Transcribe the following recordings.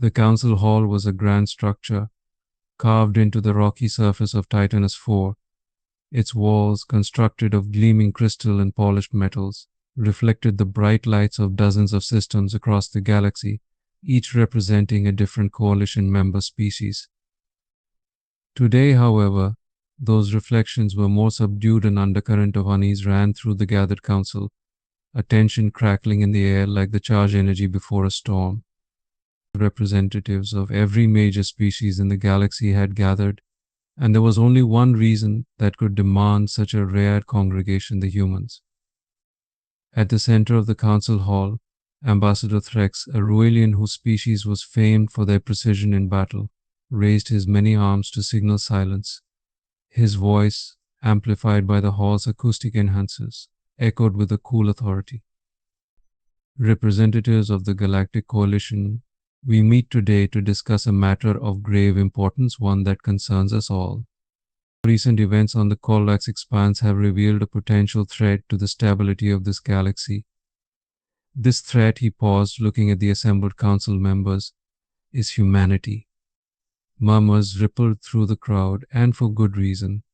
The council hall was a grand structure, carved into the rocky surface of Titanus IV. Its walls, constructed of gleaming crystal and polished metals, reflected the bright lights of dozens of systems across the galaxy, each representing a different coalition member species. Today, however, those reflections were more subdued. An undercurrent of unease ran through the gathered council, a tension crackling in the air like the charged energy before a storm. Representatives of every major species in the galaxy had gathered, and there was only one reason that could demand such a rare congregation: the humans. At the center of the council hall, Ambassador Threx, a Ruelian whose species was famed for their precision in battle, raised his many arms to signal silence. His voice, amplified by the hall's acoustic enhancers, echoed with a cool authority. Representatives of the Galactic Coalition, we meet today to discuss a matter of grave importance, one that concerns us all. Recent events on the Corlax expanse have revealed a potential threat to the stability of this galaxy. This threat, he paused, looking at the assembled council members, is humanity. Murmurs rippled through the crowd, and for good reason.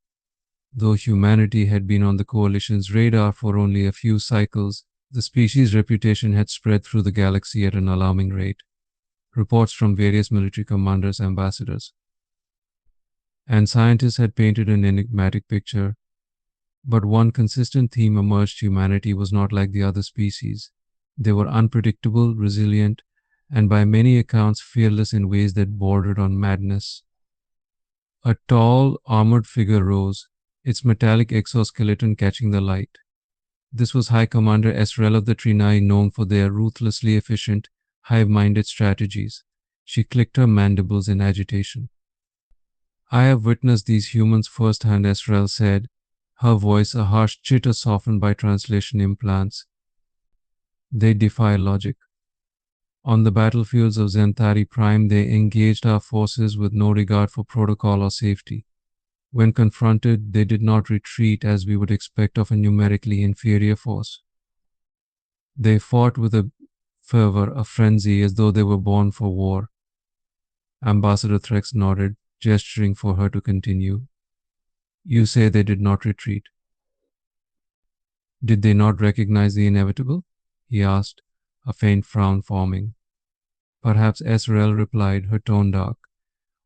Though humanity had been on the Coalition's radar for only a few cycles, the species' reputation had spread through the galaxy at an alarming rate. Reports from various military commanders, ambassadors, and scientists had painted an enigmatic picture. But one consistent theme emerged: humanity was not like the other species. They were unpredictable, resilient, and by many accounts fearless in ways that bordered on madness. A tall, armored figure rose, its metallic exoskeleton catching the light. This was High Commander Esrel of the Trinai, known for their ruthlessly efficient, hive-minded strategies. She clicked her mandibles in agitation. I have witnessed these humans firsthand, Esrel said, her voice a harsh chitter softened by translation implants. They defy logic. On the battlefields of Zentari Prime, they engaged our forces with no regard for protocol or safety. When confronted, they did not retreat as we would expect of a numerically inferior force. They fought with a fervor, a frenzy, as though they were born for war. Ambassador Threx nodded, gesturing for her to continue. You say they did not retreat. Did they not recognize the inevitable? He asked, a faint frown forming. Perhaps, Esrel replied, her tone dark.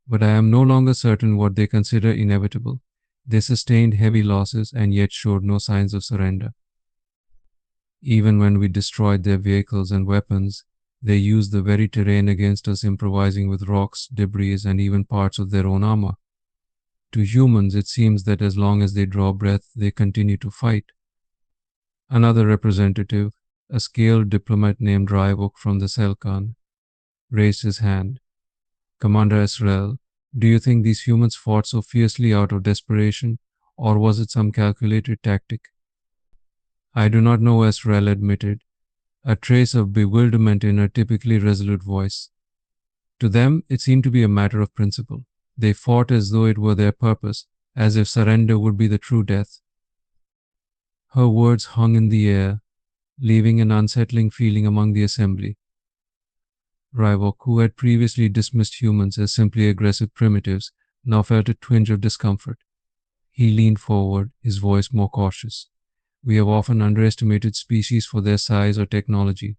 But I am no longer certain what they consider inevitable. They sustained heavy losses and yet showed no signs of surrender. Even when we destroyed their vehicles and weapons, they used the very terrain against us, improvising with rocks, debris, and even parts of their own armor. To humans, it seems that as long as they draw breath, they continue to fight. Another representative, a scaled diplomat named Ryvok from the Selkan, raised his hand. Commander Esrel, do you think these humans fought so fiercely out of desperation, or was it some calculated tactic? I do not know, Esrel admitted, a trace of bewilderment in her typically resolute voice. To them, it seemed to be a matter of principle. They fought as though it were their purpose, as if surrender would be the true death. Her words hung in the air, leaving an unsettling feeling among the assembly. Ryvok, who had previously dismissed humans as simply aggressive primitives, now felt a twinge of discomfort. He leaned forward, his voice more cautious. We have often underestimated species for their size or technology.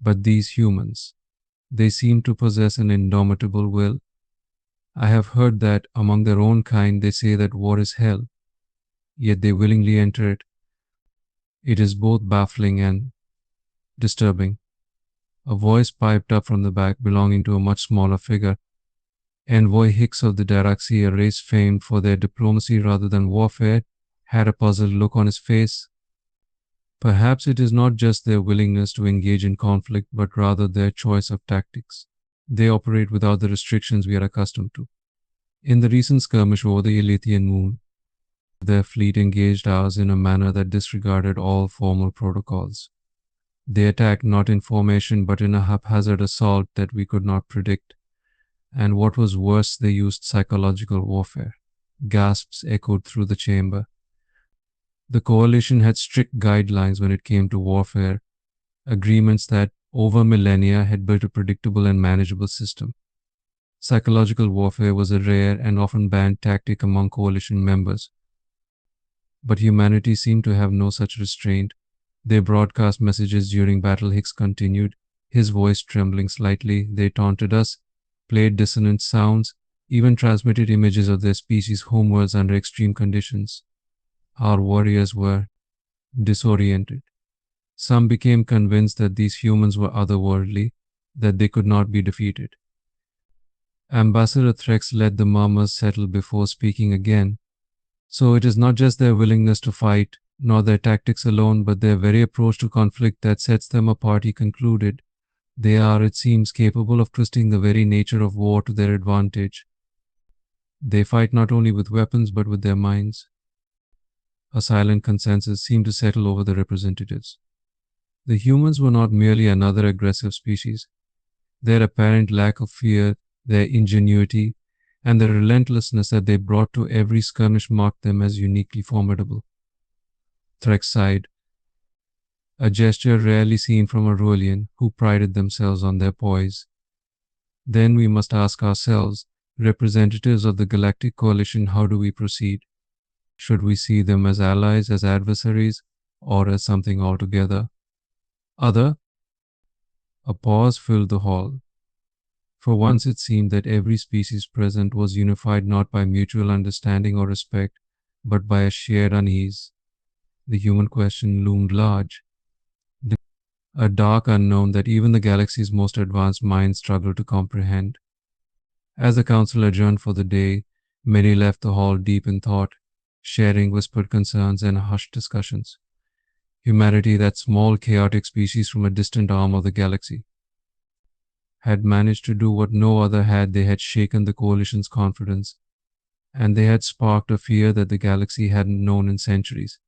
But these humans, they seem to possess an indomitable will. I have heard that among their own kind they say that war is hell, yet they willingly enter it. It is both baffling and disturbing. A voice piped up from the back, belonging to a much smaller figure. Envoy Hicks of the Daraxi, a race famed for their diplomacy rather than warfare, had a puzzled look on his face. Perhaps it is not just their willingness to engage in conflict, but rather their choice of tactics. They operate without the restrictions we are accustomed to. In the recent skirmish over the Ilithian moon, their fleet engaged ours in a manner that disregarded all formal protocols. They attacked not in formation but in a haphazard assault that we could not predict. And what was worse, they used psychological warfare. Gasps echoed through the chamber. The coalition had strict guidelines when it came to warfare, agreements that over millennia, had built a predictable and manageable system. Psychological warfare was a rare and often banned tactic among coalition members. But humanity seemed to have no such restraint. They broadcast messages during battle, Hicks continued, his voice trembling slightly. They taunted us, played dissonant sounds, even transmitted images of their species homewards under extreme conditions. Our warriors were disoriented. Some became convinced that these humans were otherworldly, that they could not be defeated. Ambassador Threx let the murmurs settle before speaking again. So it is not just their willingness to fight, nor their tactics alone, but their very approach to conflict that sets them apart, he concluded. They are, it seems, capable of twisting the very nature of war to their advantage. They fight not only with weapons, but with their minds. A silent consensus seemed to settle over the representatives. The humans were not merely another aggressive species. Their apparent lack of fear, their ingenuity, and the relentlessness that they brought to every skirmish marked them as uniquely formidable. Threx sighed, a gesture rarely seen from a Rolian who prided themselves on their poise. Then we must ask ourselves, representatives of the Galactic Coalition, how do we proceed? Should we see them as allies, as adversaries, or as something altogether other? A pause filled the hall. For once it seemed that every species present was unified not by mutual understanding or respect, but by a shared unease. The human question loomed large. A dark unknown that even the galaxy's most advanced minds struggled to comprehend. As the council adjourned for the day, many left the hall deep in thought, sharing whispered concerns and hushed discussions. Humanity, that small, chaotic species from a distant arm of the galaxy, had managed to do what no other had. They had shaken the coalition's confidence, and they had sparked a fear that the galaxy hadn't known in centuries.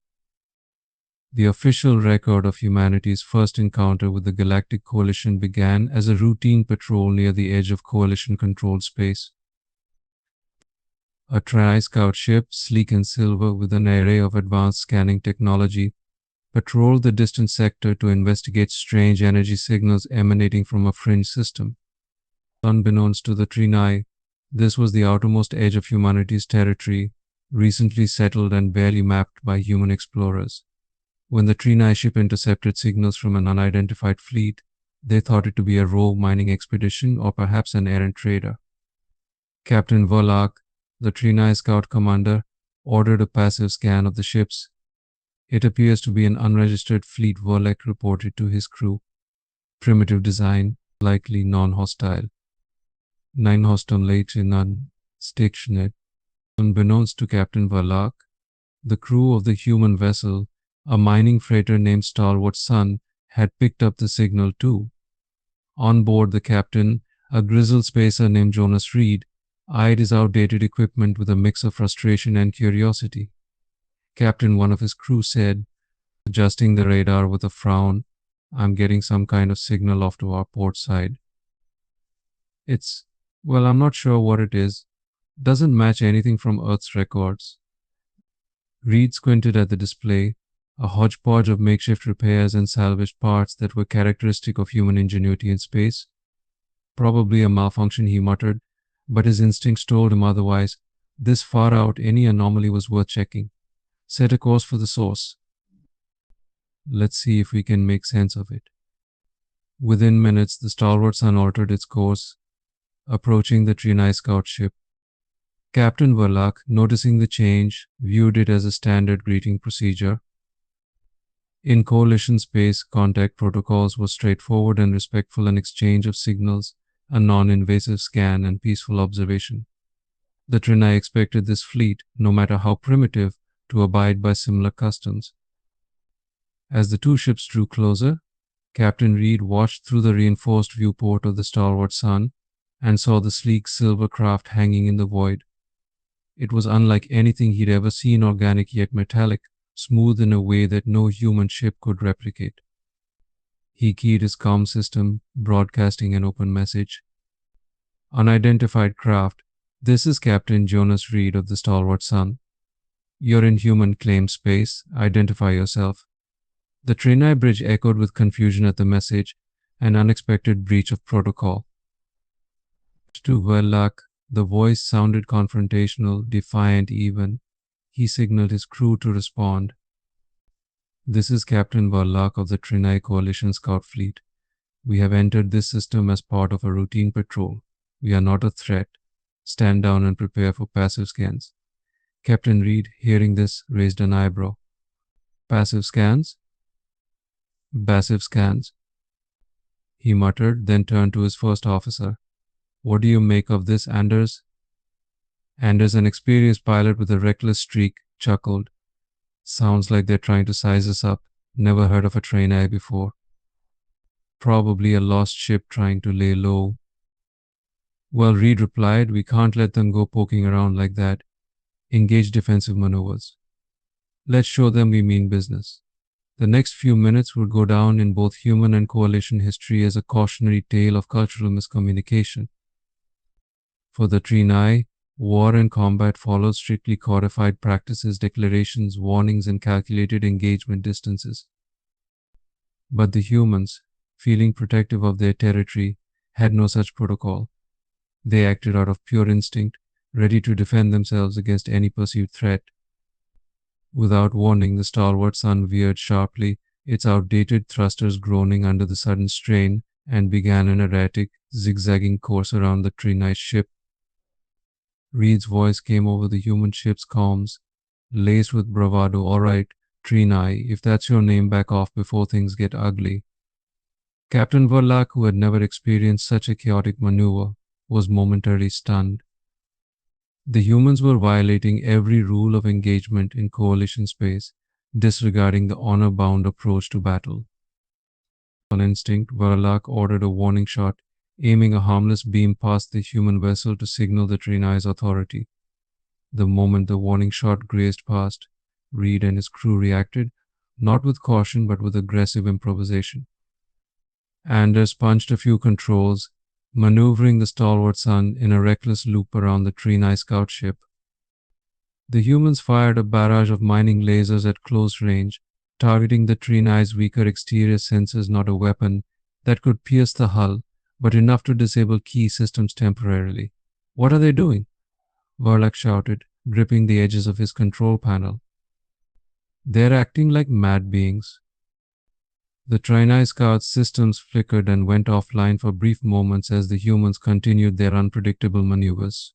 The official record of humanity's first encounter with the Galactic Coalition began as a routine patrol near the edge of Coalition-controlled space. A tri-scout ship, sleek and silver with an array of advanced scanning technology, patrolled the distant sector to investigate strange energy signals emanating from a fringe system. Unbeknownst to the Trinai, this was the outermost edge of humanity's territory, recently settled and barely mapped by human explorers. When the Trinai ship intercepted signals from an unidentified fleet, they thought it to be a rogue mining expedition or perhaps an errant trader. Captain Verloc, the Trinai scout commander, ordered a passive scan of the ships. It appears to be an unregistered fleet, Verloc reported to his crew. Primitive design, likely non-hostile. 9 hostile late in unstationed. Unbeknownst to Captain Verloc, the crew of the human vessel, a mining freighter named Stalwart Sun, had picked up the signal too. On board, the captain, a grizzled spacer named Jonas Reed, eyed his outdated equipment with a mix of frustration and curiosity. Captain, one of his crew said, adjusting the radar with a frown, "I'm getting some kind of signal off to our port side. Well, I'm not sure what it is. Doesn't match anything from Earth's records." Reed squinted at the display, a hodgepodge of makeshift repairs and salvaged parts that were characteristic of human ingenuity in space. "Probably a malfunction," he muttered, but his instincts told him otherwise. This far out, any anomaly was worth checking. "Set a course for the source. Let's see if we can make sense of it." Within minutes, the Stalwart Sun altered its course, approaching the Trinai scout ship. Captain Verloc, noticing the change, viewed it as a standard greeting procedure. In coalition space, contact protocols were straightforward and respectful: an exchange of signals, a non-invasive scan, and peaceful observation. The Trinai expected this fleet, no matter how primitive, to abide by similar customs. As the two ships drew closer, Captain Reed watched through the reinforced viewport of the Stalwart Sun and saw the sleek silver craft hanging in the void. It was unlike anything he'd ever seen, organic yet metallic, smooth in a way that no human ship could replicate. He keyed his comm system, broadcasting an open message. "Unidentified craft, this is Captain Jonas Reed of the Stalwart Sun. You're in human claimed space. Identify yourself." The Trinai bridge echoed with confusion at the message. An unexpected breach of protocol. To Verlac, the voice sounded confrontational, defiant even. He signaled his crew to respond. This is Captain Verlac of the HFY Coalition Scout Fleet. We have entered this system as part of a routine patrol. We are not a threat. Stand down and prepare for passive scans. Captain Reed, hearing this, raised an eyebrow. Passive scans? Passive scans, he muttered, then turned to his first officer. What do you make of this, Anders? Anders, an experienced pilot with a reckless streak, chuckled. Sounds like they're trying to size us up. Never heard of a train eye before. Probably a lost ship trying to lay low. Well, Reed replied, we can't let them go poking around like that. Engage defensive maneuvers. Let's show them we mean business. The next few minutes would go down in both human and coalition history as a cautionary tale of cultural miscommunication. For the Trinai, war and combat followed strictly codified practices, declarations, warnings, and calculated engagement distances. But the humans, feeling protective of their territory, had no such protocol. They acted out of pure instinct, ready to defend themselves against any perceived threat. Without warning, the stalwart sun veered sharply, its outdated thrusters groaning under the sudden strain, and began an erratic, zigzagging course around the Trinai ship. Reed's voice came over the human ship's comms, laced with bravado. All right, Trinai, if that's your name, back off before things get ugly. Captain Verlac, who had never experienced such a chaotic maneuver, was momentarily stunned. The humans were violating every rule of engagement in coalition space, disregarding the honor-bound approach to battle. On instinct, Verlac ordered a warning shot, aiming a harmless beam past the human vessel to signal the Trinai's authority. The moment the warning shot grazed past, Reed and his crew reacted, not with caution but with aggressive improvisation. Anders punched a few controls, maneuvering the stalwart sun in a reckless loop around the Trinai scout ship. The humans fired a barrage of mining lasers at close range, targeting the Trinai's weaker exterior sensors, not a weapon that could pierce the hull, but enough to disable key systems temporarily. What are they doing? Verlac shouted, gripping the edges of his control panel. They're acting like mad beings. The Trinai Scout's systems flickered and went offline for brief moments as the humans continued their unpredictable maneuvers.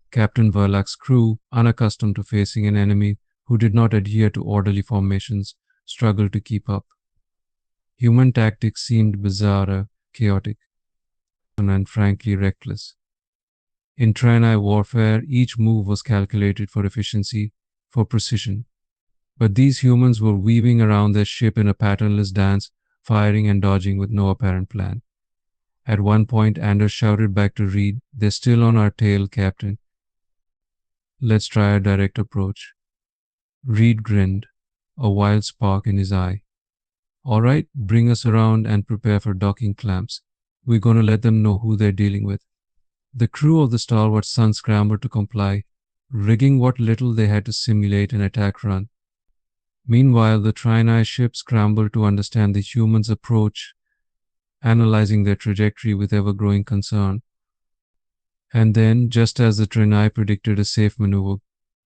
Captain Verlac's crew, unaccustomed to facing an enemy who did not adhere to orderly formations, struggled to keep up. Human tactics seemed bizarre, chaotic, and frankly reckless. In Trinai warfare, each move was calculated for efficiency, for precision. But these humans were weaving around their ship in a patternless dance, firing and dodging with no apparent plan. At one point, Anders shouted back to Reed, "They're still on our tail, Captain. Let's try a direct approach." Reed grinned, a wild spark in his eye. "All right, bring us around and prepare for docking clamps. We're going to let them know who they're dealing with." The crew of the stalwart sun scrambled to comply, rigging what little they had to simulate an attack run. Meanwhile, the Trinai ship scrambled to understand the humans' approach, analyzing their trajectory with ever-growing concern. And then, just as the Trinai predicted a safe maneuver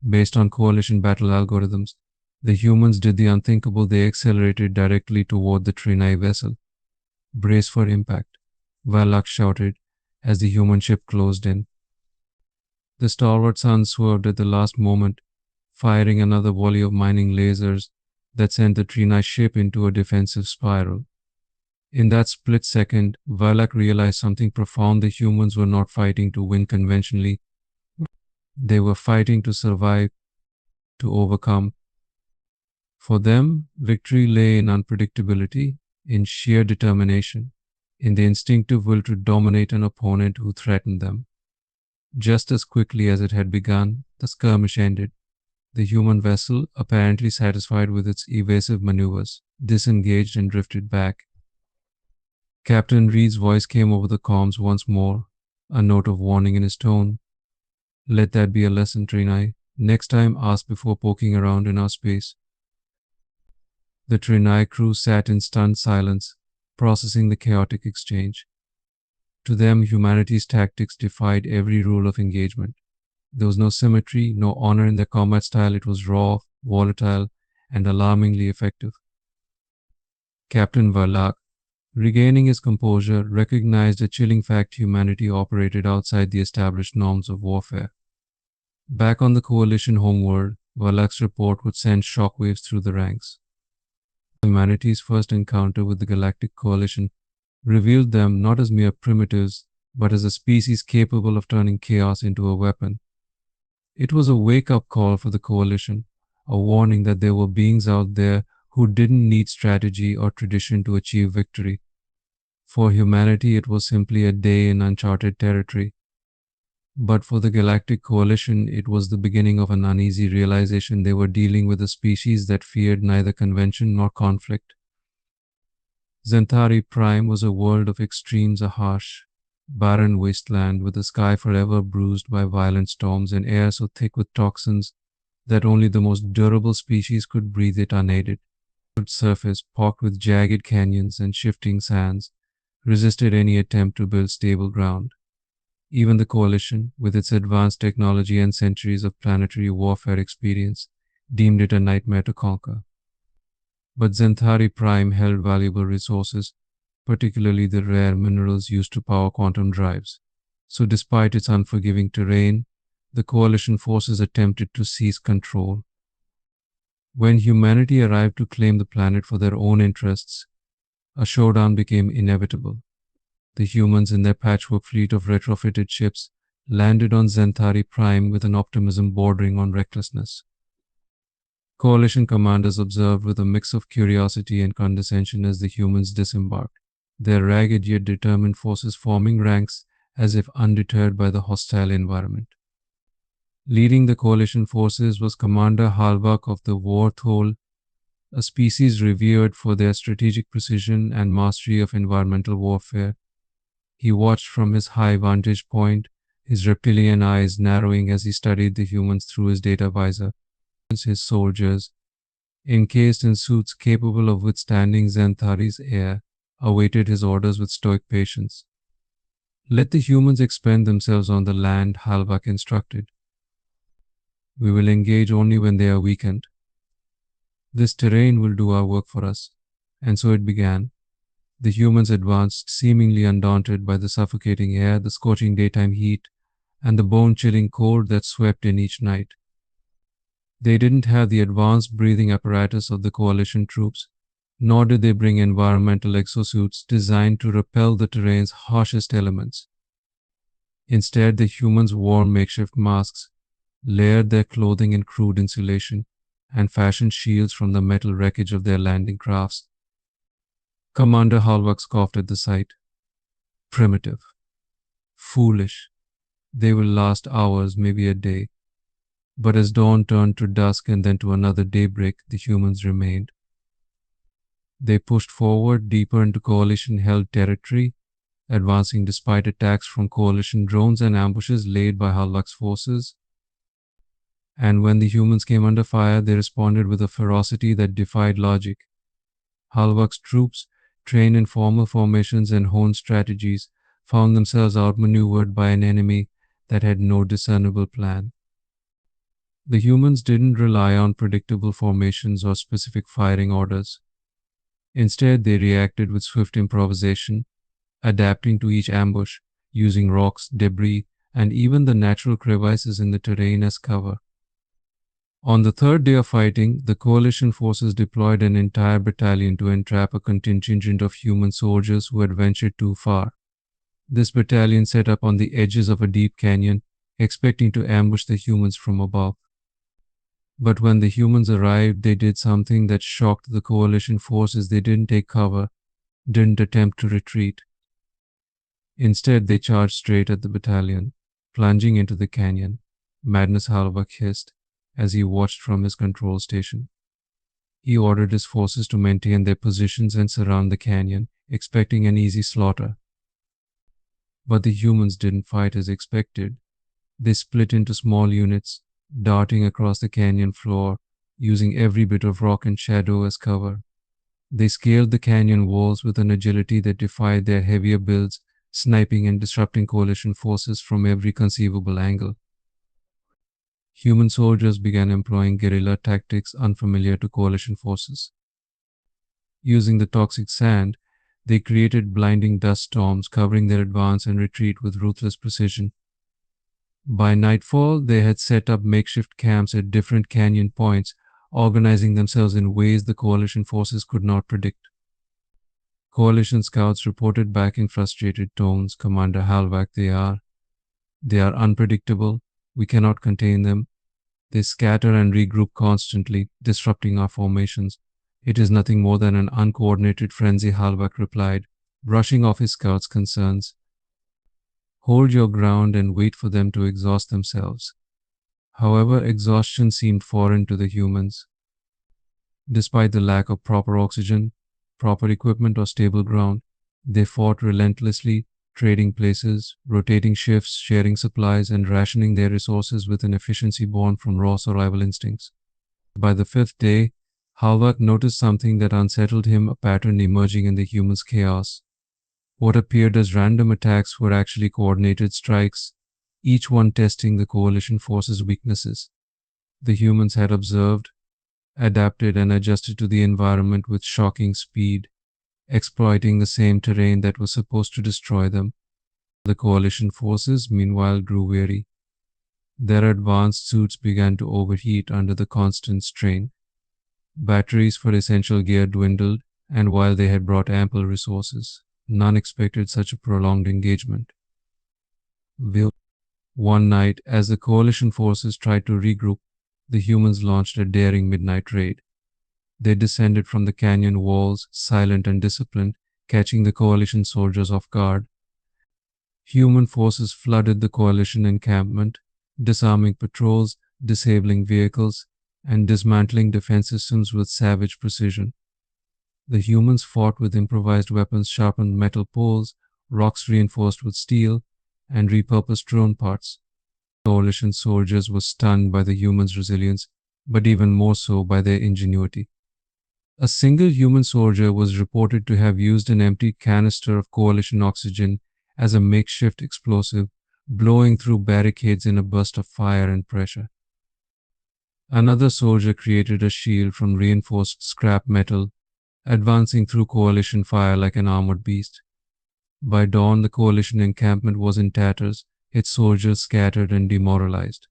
based on coalition battle algorithms, the humans did the unthinkable. They accelerated directly toward the Trinai vessel. "Brace for impact," Verlac shouted as the human ship closed in. The stalwart sun swerved at the last moment, firing another volley of mining lasers that sent the Trinai ship into a defensive spiral. In that split second, Verlac realized something profound. The humans were not fighting to win conventionally. They were fighting to survive, to overcome. For them, victory lay in unpredictability, in sheer determination, in the instinctive will to dominate an opponent who threatened them. Just as quickly as it had begun, the skirmish ended. The human vessel, apparently satisfied with its evasive maneuvers, disengaged and drifted back. Captain Reed's voice came over the comms once more, a note of warning in his tone. "Let that be a lesson, Trinai. Next time, ask before poking around in our space." The Trinai crew sat in stunned silence, processing the chaotic exchange. To them, humanity's tactics defied every rule of engagement. There was no symmetry, no honor in their combat style. It was raw, volatile, and alarmingly effective. Captain Verlac, regaining his composure, recognized a chilling fact: humanity operated outside the established norms of warfare. Back on the Coalition homeworld, Verlac's report would send shockwaves through the ranks. Humanity's first encounter with the Galactic Coalition revealed them not as mere primitives, but as a species capable of turning chaos into a weapon. It was a wake-up call for the Coalition, a warning that there were beings out there who didn't need strategy or tradition to achieve victory. For humanity, it was simply a day in uncharted territory. But for the Galactic Coalition, it was the beginning of an uneasy realization: they were dealing with a species that feared neither convention nor conflict. Zentari Prime was a world of extremes, a harsh, barren wasteland with a sky forever bruised by violent storms and air so thick with toxins that only the most durable species could breathe it unaided. Its surface, pocked with jagged canyons and shifting sands, resisted any attempt to build stable ground. Even the Coalition, with its advanced technology and centuries of planetary warfare experience, deemed it a nightmare to conquer. But Zentari Prime held valuable resources, particularly the rare minerals used to power quantum drives. So despite its unforgiving terrain, the Coalition forces attempted to seize control. When humanity arrived to claim the planet for their own interests, a showdown became inevitable. The humans in their patchwork fleet of retrofitted ships landed on Zentari Prime with an optimism bordering on recklessness. Coalition commanders observed with a mix of curiosity and condescension as the humans disembarked, their ragged yet determined forces forming ranks as if undeterred by the hostile environment. Leading the Coalition forces was Commander Halvak of the Warthol, a species revered for their strategic precision and mastery of environmental warfare. He watched from his high vantage point, his reptilian eyes narrowing as he studied the humans through his data visor. His soldiers, encased in suits capable of withstanding Zentari's air, awaited his orders with stoic patience. "Let the humans expend themselves on the land," Halvak instructed. "We will engage only when they are weakened. This terrain will do our work for us." And so it began. The humans advanced, seemingly undaunted by the suffocating air, the scorching daytime heat, and the bone-chilling cold that swept in each night. They didn't have the advanced breathing apparatus of the Coalition troops, nor did they bring environmental exosuits designed to repel the terrain's harshest elements. Instead, the humans wore makeshift masks, layered their clothing in crude insulation, and fashioned shields from the metal wreckage of their landing crafts. Commander Halvak scoffed at the sight. "Primitive. Foolish. They will last hours, maybe a day." But as dawn turned to dusk and then to another daybreak, the humans remained. They pushed forward deeper into Coalition-held territory, advancing despite attacks from Coalition drones and ambushes laid by Halvak's forces. And when the humans came under fire, they responded with a ferocity that defied logic. Halvak's troops, trained in formal formations and honed strategies, found themselves outmaneuvered by an enemy that had no discernible plan. The humans didn't rely on predictable formations or specific firing orders. Instead, they reacted with swift improvisation, adapting to each ambush, using rocks, debris, and even the natural crevices in the terrain as cover. On the third day of fighting, the Coalition forces deployed an entire battalion to entrap a contingent of human soldiers who had ventured too far. This battalion set up on the edges of a deep canyon, expecting to ambush the humans from above. But when the humans arrived, they did something that shocked the Coalition forces. They didn't take cover, didn't attempt to retreat. Instead, they charged straight at the battalion, plunging into the canyon. Madness, Halvak hissed as he watched from his control station. He ordered his forces to maintain their positions and surround the canyon, expecting an easy slaughter. But the humans didn't fight as expected. They split into small units, darting across the canyon floor, using every bit of rock and shadow as cover. They scaled the canyon walls with an agility that defied their heavier builds, sniping and disrupting coalition forces from every conceivable angle. Human soldiers began employing guerrilla tactics unfamiliar to coalition forces. Using the toxic sand, they created blinding dust storms covering their advance and retreat with ruthless precision. By nightfall, they had set up makeshift camps at different canyon points, organizing themselves in ways the coalition forces could not predict. Coalition scouts reported back in frustrated tones, Commander Halvak, they are unpredictable. We cannot contain them. They scatter and regroup constantly, disrupting our formations. It is nothing more than an uncoordinated frenzy, Halvak replied, brushing off his scouts' concerns. Hold your ground and wait for them to exhaust themselves. However, exhaustion seemed foreign to the humans. Despite the lack of proper oxygen, proper equipment, or stable ground, they fought relentlessly, trading places, rotating shifts, sharing supplies, and rationing their resources with an efficiency born from raw survival instincts. By the fifth day, Halvak noticed something that unsettled him, a pattern emerging in the humans' chaos. What appeared as random attacks were actually coordinated strikes, each one testing the coalition force's weaknesses. The humans had observed, adapted, and adjusted to the environment with shocking speed, exploiting the same terrain that was supposed to destroy them. The coalition forces, meanwhile, grew weary. Their advanced suits began to overheat under the constant strain. Batteries for essential gear dwindled, and while they had brought ample resources, none expected such a prolonged engagement. One night, as the coalition forces tried to regroup, the humans launched a daring midnight raid. They descended from the canyon walls, silent and disciplined, catching the coalition soldiers off guard. Human forces flooded the coalition encampment, disarming patrols, disabling vehicles, and dismantling defense systems with savage precision. The humans fought with improvised weapons, sharpened metal poles, rocks reinforced with steel, and repurposed drone parts. Coalition soldiers were stunned by the humans' resilience, but even more so by their ingenuity. A single human soldier was reported to have used an empty canister of coalition oxygen as a makeshift explosive, blowing through barricades in a burst of fire and pressure. Another soldier created a shield from reinforced scrap metal, advancing through coalition fire like an armored beast. By dawn, the coalition encampment was in tatters, its soldiers scattered and demoralized.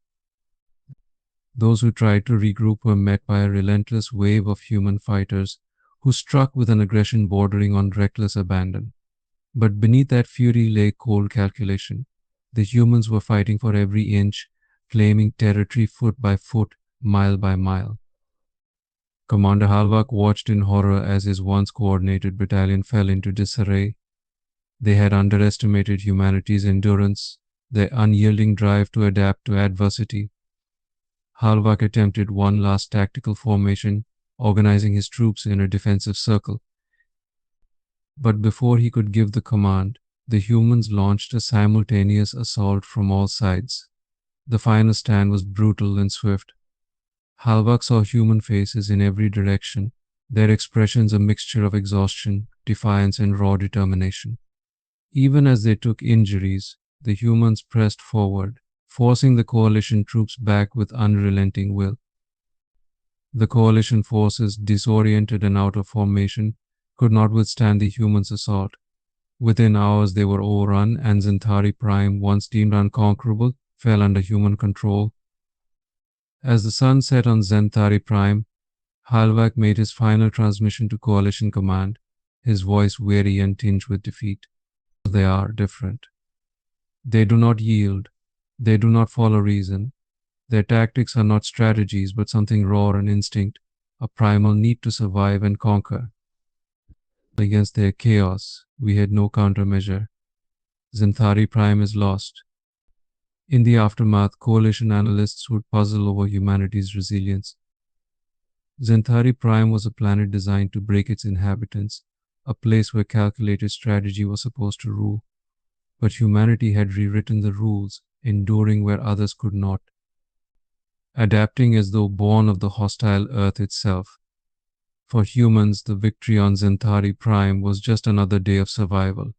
Those who tried to regroup were met by a relentless wave of human fighters who struck with an aggression bordering on reckless abandon. But beneath that fury lay cold calculation. The humans were fighting for every inch, claiming territory foot by foot, mile by mile. Commander Halvak watched in horror as his once coordinated battalion fell into disarray. They had underestimated humanity's endurance, their unyielding drive to adapt to adversity. Halvak attempted one last tactical formation, organizing his troops in a defensive circle. But before he could give the command, the humans launched a simultaneous assault from all sides. The final stand was brutal and swift. Halvak saw human faces in every direction, their expressions a mixture of exhaustion, defiance, and raw determination. Even as they took injuries, the humans pressed forward, forcing the coalition troops back with unrelenting will. The coalition forces, disoriented and out of formation, could not withstand the humans' assault. Within hours they were overrun, and Zentari Prime, once deemed unconquerable, fell under human control. As the sun set on Zentari Prime, Halvak made his final transmission to Coalition Command, his voice weary and tinged with defeat. They are different. They do not yield. They do not follow reason. Their tactics are not strategies, but something raw and instinct, a primal need to survive and conquer. Against their chaos, we had no countermeasure. Zenthari Prime is lost. In the aftermath, coalition analysts would puzzle over humanity's resilience. Zenthari Prime was a planet designed to break its inhabitants, a place where calculated strategy was supposed to rule. But humanity had rewritten the rules, enduring where others could not, adapting as though born of the hostile earth itself. For humans, the victory on Centauri Prime was just another day of survival.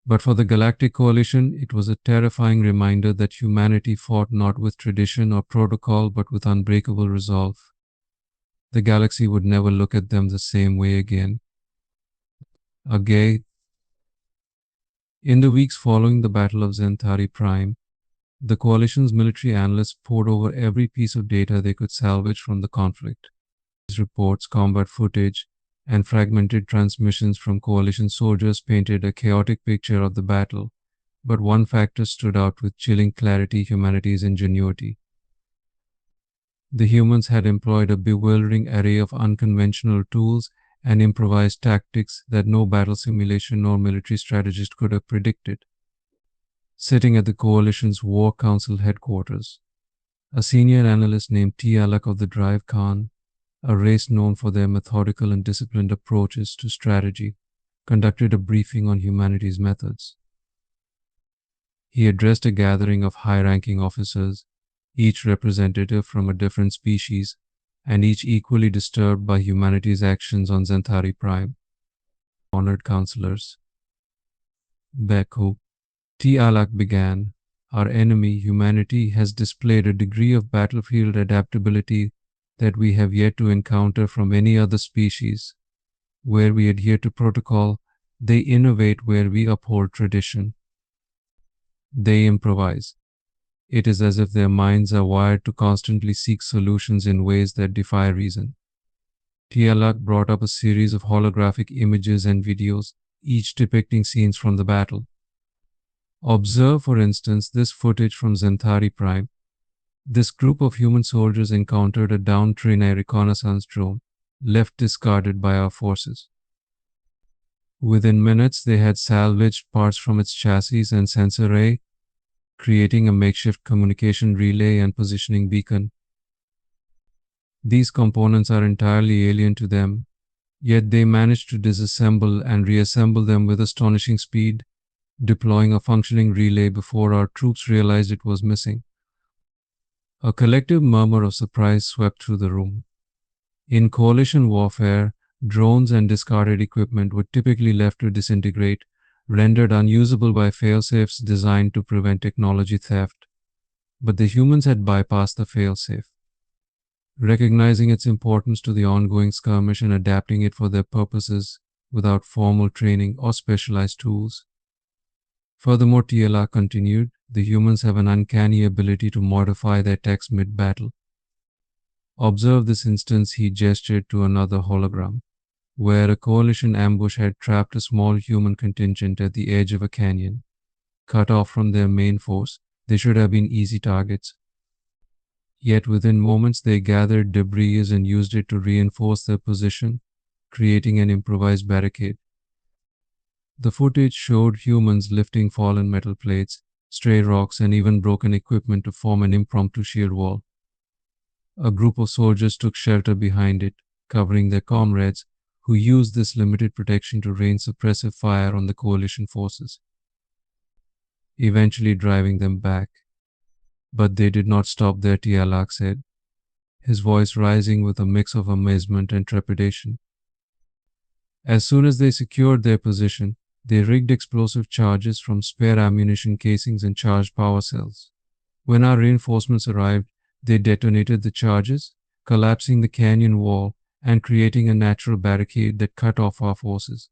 But for the Galactic Coalition, it was a terrifying reminder that humanity fought not with tradition or protocol, but with unbreakable resolve. The galaxy would never look at them the same way again. In the weeks following the Battle of Centauri Prime, the Coalition's military analysts pored over every piece of data they could salvage from the conflict. These reports, combat footage, and fragmented transmissions from Coalition soldiers painted a chaotic picture of the battle, but one factor stood out with chilling clarity: humanity's ingenuity. The humans had employed a bewildering array of unconventional tools and improvised tactics that no battle simulation nor military strategist could have predicted. Sitting at the Coalition's War Council headquarters, a senior analyst named T. Alak of the Drive Khan, a race known for their methodical and disciplined approaches to strategy, conducted a briefing on humanity's methods. He addressed a gathering of high-ranking officers, each representative from a different species, and each equally disturbed by humanity's actions on Centauri Prime. Honored counselors. Beku. T. Alak began, "Our enemy, humanity, has displayed a degree of battlefield adaptability that we have yet to encounter from any other species. Where we adhere to protocol, they innovate; where we uphold tradition, they improvise. It is as if their minds are wired to constantly seek solutions in ways that defy reason." Tialak brought up a series of holographic images and videos, each depicting scenes from the battle. Observe, for instance, this footage from Centauri Prime. This group of human soldiers encountered a downed trained reconnaissance drone, left discarded by our forces. Within minutes, they had salvaged parts from its chassis and sensor array, creating a makeshift communication relay and positioning beacon. These components are entirely alien to them, yet they managed to disassemble and reassemble them with astonishing speed, deploying a functioning relay before our troops realized it was missing. A collective murmur of surprise swept through the room. In coalition warfare, drones and discarded equipment were typically left to disintegrate, rendered unusable by failsafes designed to prevent technology theft. But the humans had bypassed the failsafe, recognizing its importance to the ongoing skirmish and adapting it for their purposes without formal training or specialized tools. Furthermore, TLR continued, the humans have an uncanny ability to modify their text mid-battle. Observe this instance. He gestured to another hologram, where a coalition ambush had trapped a small human contingent at the edge of a canyon. Cut off from their main force, they should have been easy targets. Yet within moments they gathered debris and used it to reinforce their position, creating an improvised barricade. The footage showed humans lifting fallen metal plates, stray rocks, and even broken equipment to form an impromptu shield wall. A group of soldiers took shelter behind it, covering their comrades, who used this limited protection to rain suppressive fire on the coalition forces, eventually driving them back. But they did not stop there, Tialak said, his voice rising with a mix of amazement and trepidation. As soon as they secured their position, they rigged explosive charges from spare ammunition casings and charged power cells. When our reinforcements arrived, they detonated the charges, collapsing the canyon wall and creating a natural barricade that cut off our forces.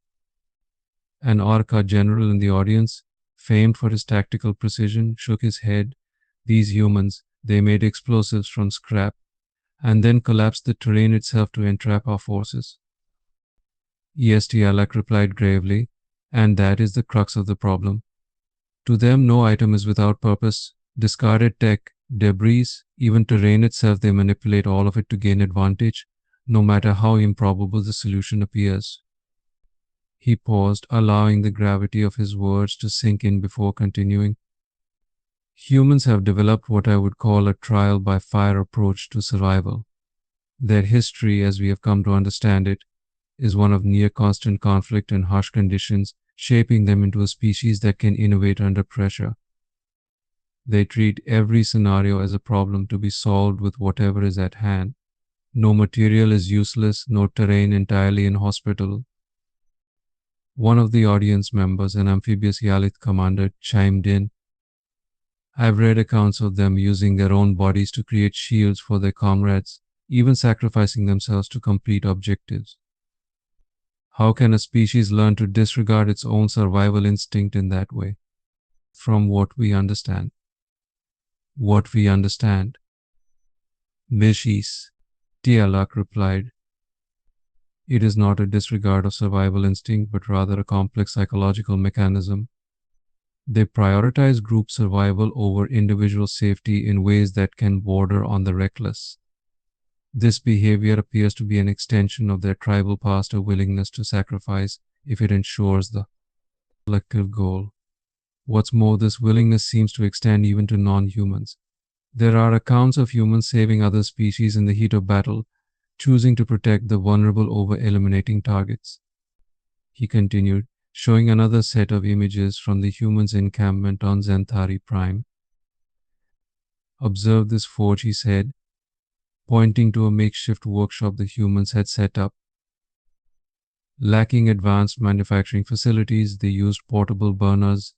An Orca general in the audience, famed for his tactical precision, shook his head. These humans, they made explosives from scrap and then collapsed the terrain itself to entrap our forces. Yes, Tialak replied gravely, and that is the crux of the problem. To them, no item is without purpose. Discarded tech, debris, even terrain itself, they manipulate all of it to gain advantage, no matter how improbable the solution appears. He paused, allowing the gravity of his words to sink in before continuing. Humans have developed what I would call a trial by fire approach to survival. Their history, as we have come to understand it, is one of near constant conflict and harsh conditions, shaping them into a species that can innovate under pressure. They treat every scenario as a problem to be solved with whatever is at hand, No material is useless, no terrain entirely inhospitable. One of the audience members, an amphibious Yalit commander, chimed in. I've read accounts of them using their own bodies to create shields for their comrades, even sacrificing themselves to complete objectives. How can a species learn to disregard its own survival instinct in that way? From what we understand. What we understand. Mishis, Tialak replied. It is not a disregard of survival instinct, but rather a complex psychological mechanism. They prioritize group survival over individual safety in ways that can border on the reckless. This behavior appears to be an extension of their tribal past, a willingness to sacrifice if it ensures the collective goal. What's more, this willingness seems to extend even to non-humans. There are accounts of humans saving other species in the heat of battle, choosing to protect the vulnerable over eliminating targets. He continued, showing another set of images from the humans' encampment on Xanthari Prime. Observe this forge, he said, pointing to a makeshift workshop the humans had set up. Lacking advanced manufacturing facilities, they used portable burners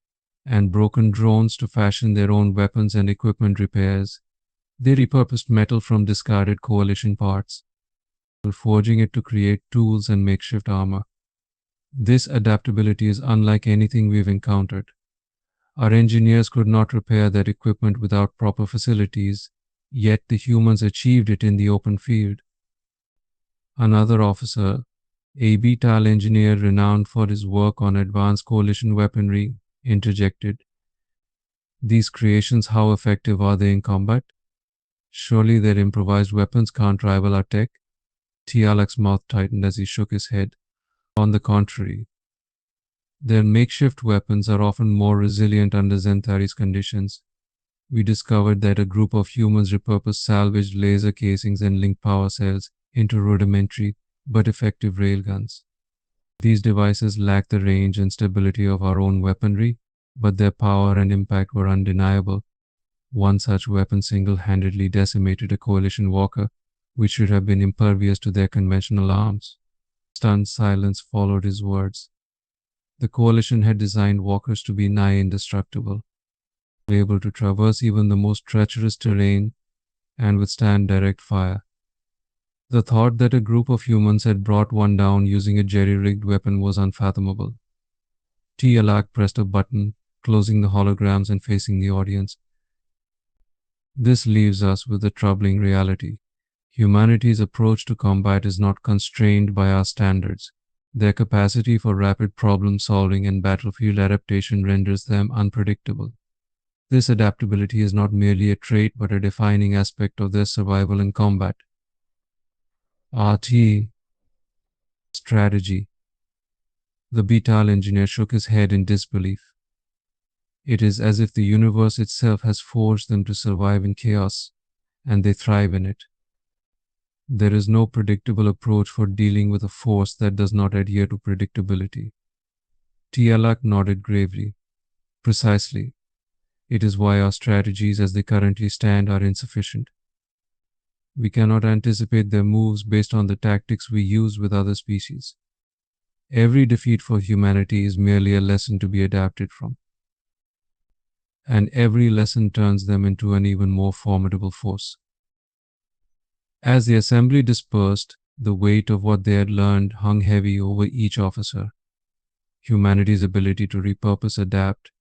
and broken drones to fashion their own weapons and equipment repairs. They repurposed metal from discarded coalition parts, forging it to create tools and makeshift armor. This adaptability is unlike anything we've encountered. Our engineers could not repair that equipment without proper facilities, yet the humans achieved it in the open field. Another officer, a Tal engineer renowned for his work on advanced coalition weaponry, interjected. These creations, how effective are they in combat? Surely their improvised weapons can't rival our tech? Tialak's mouth tightened as he shook his head. On the contrary, their makeshift weapons are often more resilient under Xanthari's conditions. We discovered that a group of humans repurposed salvaged laser casings and linked power cells into rudimentary but effective railguns. These devices lack the range and stability of our own weaponry, but their power and impact were undeniable. One such weapon single-handedly decimated a coalition walker, which should have been impervious to their conventional arms. Stunned silence followed his words. The coalition had designed walkers to be nigh indestructible, able to traverse even the most treacherous terrain and withstand direct fire. The thought that a group of humans had brought one down using a jerry-rigged weapon was unfathomable. Tialak pressed a button, closing the holograms and facing the audience. This leaves us with a troubling reality. Humanity's approach to combat is not constrained by our standards. Their capacity for rapid problem-solving and battlefield adaptation renders them unpredictable. This adaptability is not merely a trait but a defining aspect of their survival in combat. RT strategy. The Betal engineer shook his head in disbelief. It is as if the universe itself has forged them to survive in chaos, and they thrive in it. There is no predictable approach for dealing with a force that does not adhere to predictability. Tialak nodded gravely. Precisely. It is why our strategies as they currently stand are insufficient. We cannot anticipate their moves based on the tactics we use with other species. Every defeat for humanity is merely a lesson to be adapted from. And every lesson turns them into an even more formidable force. As the assembly dispersed, the weight of what they had learned hung heavy over each officer. Humanity's ability to repurpose, adapt,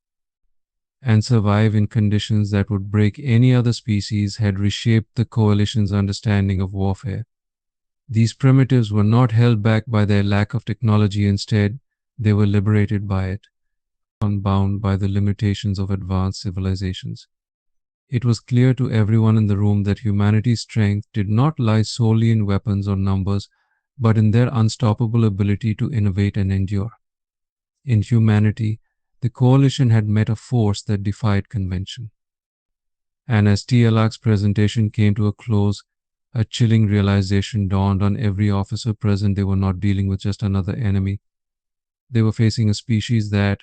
and survive in conditions that would break any other species had reshaped the coalition's understanding of warfare. These primitives were not held back by their lack of technology. Instead, they were liberated by it, unbound by the limitations of advanced civilizations. It was clear to everyone in the room that humanity's strength did not lie solely in weapons or numbers, but in their unstoppable ability to innovate and endure. In humanity, the coalition had met a force that defied convention. And as Tialak's presentation came to a close, a chilling realization dawned on every officer present. They were not dealing with just another enemy. They were facing a species that,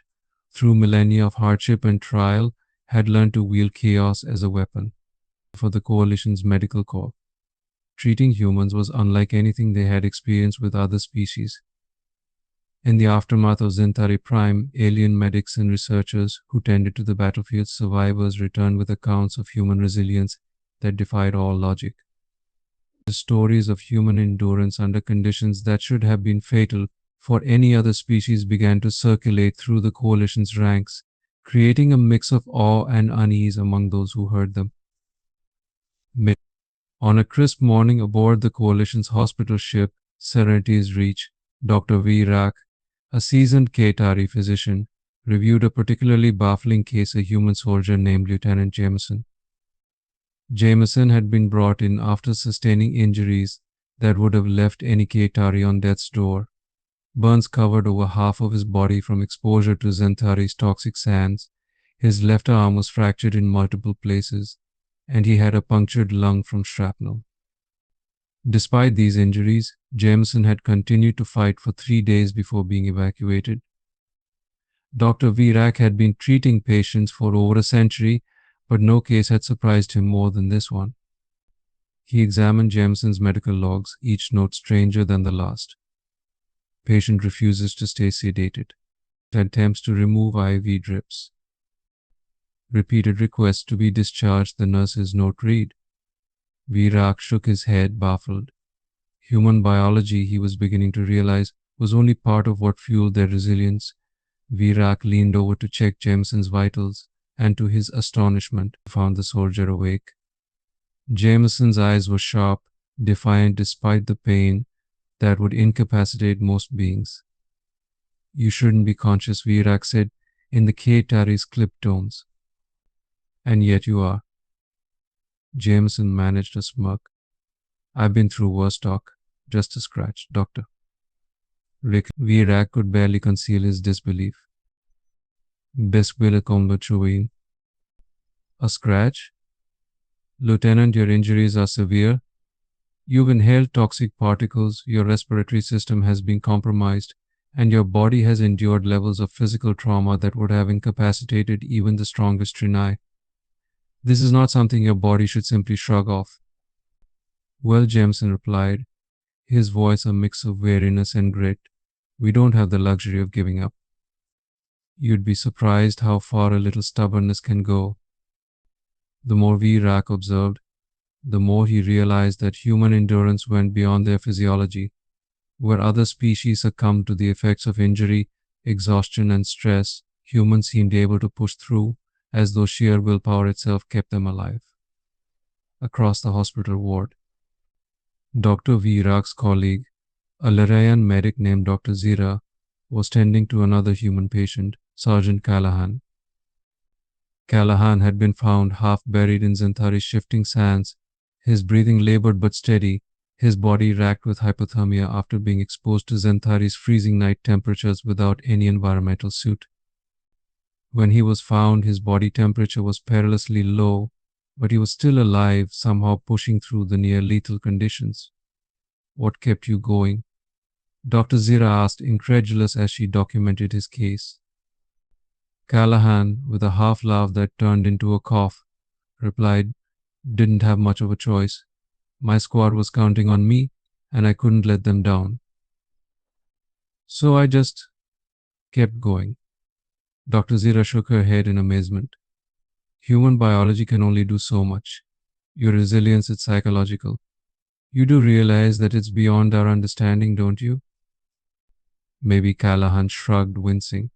through millennia of hardship and trial, had learned to wield chaos as a weapon for the coalition's medical corps. Treating humans was unlike anything they had experienced with other species. In the aftermath of Zentari Prime, alien medics and researchers who tended to the battlefield's survivors returned with accounts of human resilience that defied all logic. The stories of human endurance under conditions that should have been fatal for any other species began to circulate through the coalition's ranks, creating a mix of awe and unease among those who heard them. On a crisp morning aboard the coalition's hospital ship, Serenity's Reach, Dr. V. Rack, a seasoned K-Tari physician, reviewed a particularly baffling case, a human soldier named Lieutenant Jameson. Jameson had been brought in after sustaining injuries that would have left any K-Tari on death's door. Burns covered over half of his body from exposure to Zentari's toxic sands. His left arm was fractured in multiple places, and he had a punctured lung from shrapnel. Despite these injuries, Jameson had continued to fight for 3 days before being evacuated. Dr. Virak had been treating patients for over a century, but no case had surprised him more than this one. He examined Jameson's medical logs, each note stranger than the last. Patient refuses to stay sedated. Attempts to remove IV drips. Repeated requests to be discharged, the nurse's note read. Virak shook his head, baffled. Human biology, he was beginning to realize, was only part of what fueled their resilience. Virak leaned over to check Jameson's vitals, and to his astonishment, found the soldier awake. Jameson's eyes were sharp, defiant despite the pain that would incapacitate most beings. "You shouldn't be conscious," Virak said in the K-Tari's clipped tones. "And yet you are." Jameson managed a smirk. "I've been through worse, Doc. Just a scratch, Doctor." Virak could barely conceal his disbelief. "A scratch? Lieutenant, your injuries are severe. You've inhaled toxic particles, your respiratory system has been compromised, and your body has endured levels of physical trauma that would have incapacitated even the strongest Trinai. This is not something your body should simply shrug off." "Well," Jameson replied, his voice a mix of weariness and grit, "we don't have the luxury of giving up. You'd be surprised how far a little stubbornness can go." The more Virak observed, the more he realized that human endurance went beyond their physiology. Where other species succumbed to the effects of injury, exhaustion, and stress, humans seemed able to push through, as though sheer willpower itself kept them alive. Across the hospital ward, Dr. Virak's colleague, a Larayan medic named Dr. Zira, was tending to another human patient, Sergeant Callahan. Callahan had been found half buried in Zentari's shifting sands, his breathing labored but steady, his body racked with hypothermia after being exposed to Zentari's freezing night temperatures without any environmental suit. When he was found, his body temperature was perilously low, but he was still alive, somehow pushing through the near-lethal conditions. "What kept you going?" Dr. Zira asked, incredulous as she documented his case. Callahan, with a half-laugh that turned into a cough, replied, "Didn't have much of a choice. My squad was counting on me, and I couldn't let them down. So I just kept going." Dr. Zira shook her head in amazement. "Human biology can only do so much. Your resilience is psychological. You do realize that it's beyond our understanding, don't you?" Maybe Callahan shrugged, wincing.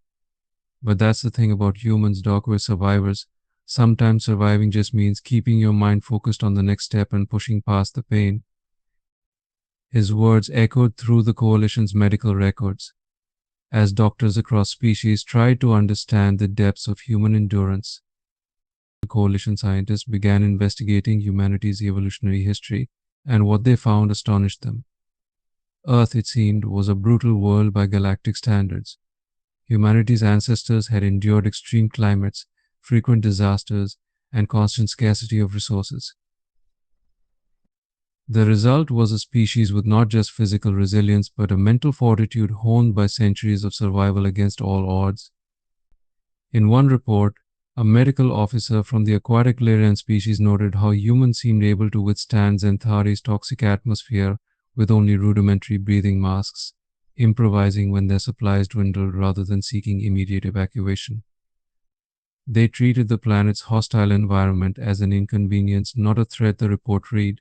"But that's the thing about humans, Doc, we're survivors. Sometimes surviving just means keeping your mind focused on the next step and pushing past the pain." His words echoed through the Coalition's medical records, as doctors across species tried to understand the depths of human endurance. The Coalition scientists began investigating humanity's evolutionary history, and what they found astonished them. Earth, it seemed, was a brutal world by galactic standards. Humanity's ancestors had endured extreme climates, frequent disasters, and constant scarcity of resources. The result was a species with not just physical resilience, but a mental fortitude honed by centuries of survival against all odds. In one report, A medical officer from the aquatic Lyrian species noted how humans seemed able to withstand Xanthari's toxic atmosphere with only rudimentary breathing masks, improvising when their supplies dwindled rather than seeking immediate evacuation. They treated the planet's hostile environment as an inconvenience, not a threat, the report read.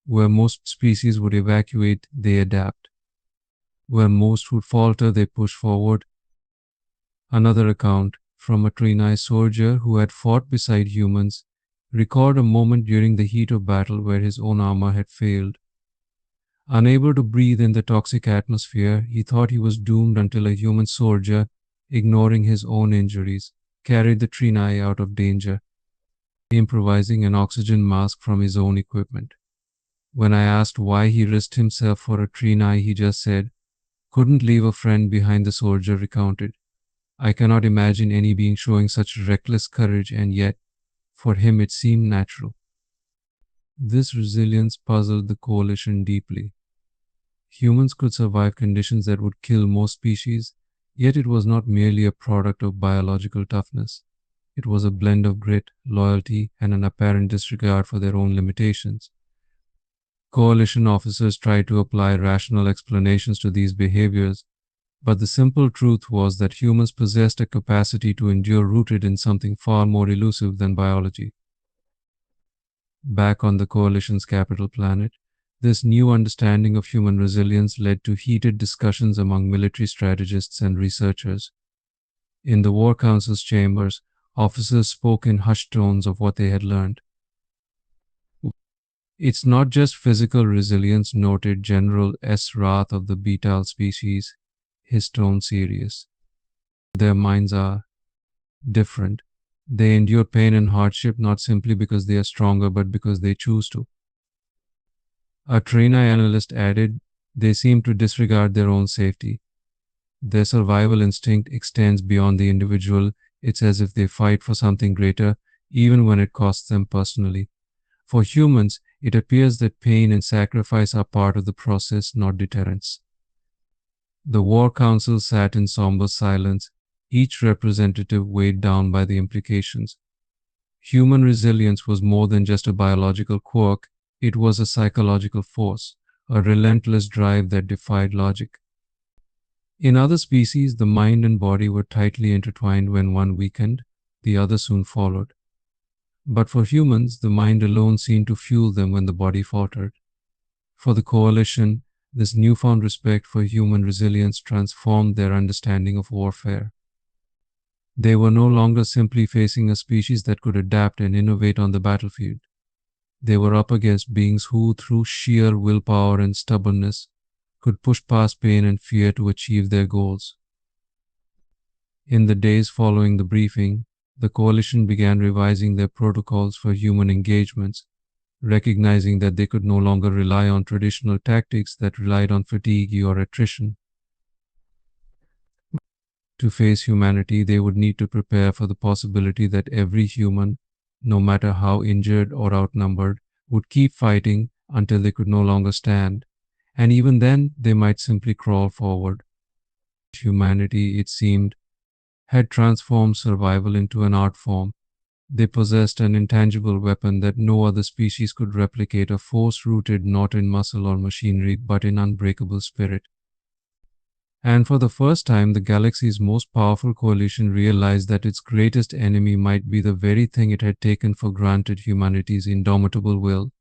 Where most species would evacuate, they adapt. Where most would falter, they push forward. Another account, from a Trinai soldier who had fought beside humans, recalled a moment during the heat of battle where his own armor had failed. Unable to breathe in the toxic atmosphere, he thought he was doomed until a human soldier, ignoring his own injuries, carried the Trinai out of danger, improvising an oxygen mask from his own equipment. When I asked why he risked himself for a Trinai, he just said, "Couldn't leave a friend behind," the soldier recounted. "I cannot imagine any being showing such reckless courage, and yet, for him it seemed natural." This resilience puzzled the coalition deeply. Humans could survive conditions that would kill most species, yet it was not merely a product of biological toughness. It was a blend of grit, loyalty, and an apparent disregard for their own limitations. Coalition officers tried to apply rational explanations to these behaviors, but the simple truth was that humans possessed a capacity to endure rooted in something far more elusive than biology. Back on the Coalition's capital planet, this new understanding of human resilience led to heated discussions among military strategists and researchers. In the War Council's chambers, officers spoke in hushed tones of what they had learned. "It's not just physical resilience," noted General S. Rath of the beetle species, his tone serious. "Their minds are different. They endure pain and hardship not simply because they are stronger, but because they choose to." A Trinai analyst added, "They seem to disregard their own safety. Their survival instinct extends beyond the individual. It's as if they fight for something greater, even when it costs them personally." For humans, it appears that pain and sacrifice are part of the process, not deterrents. The War Council sat in somber silence, each representative weighed down by the implications. Human resilience was more than just a biological quirk, it was a psychological force, a relentless drive that defied logic. In other species, the mind and body were tightly intertwined. When one weakened, the other soon followed. But for humans, the mind alone seemed to fuel them when the body faltered. For the Coalition, this newfound respect for human resilience transformed their understanding of warfare. They were no longer simply facing a species that could adapt and innovate on the battlefield. They were up against beings who, through sheer willpower and stubbornness, could push past pain and fear to achieve their goals. In the days following the briefing, the Coalition began revising their protocols for human engagements, recognizing that they could no longer rely on traditional tactics that relied on fatigue or attrition. To face humanity, they would need to prepare for the possibility that every human, no matter how injured or outnumbered, would keep fighting until they could no longer stand, and even then they might simply crawl forward. Humanity, it seemed, had transformed survival into an art form. They possessed an intangible weapon that no other species could replicate, a force rooted not in muscle or machinery but in unbreakable spirit. And for the first time, the galaxy's most powerful coalition realized that its greatest enemy might be the very thing it had taken for granted: humanity's indomitable will.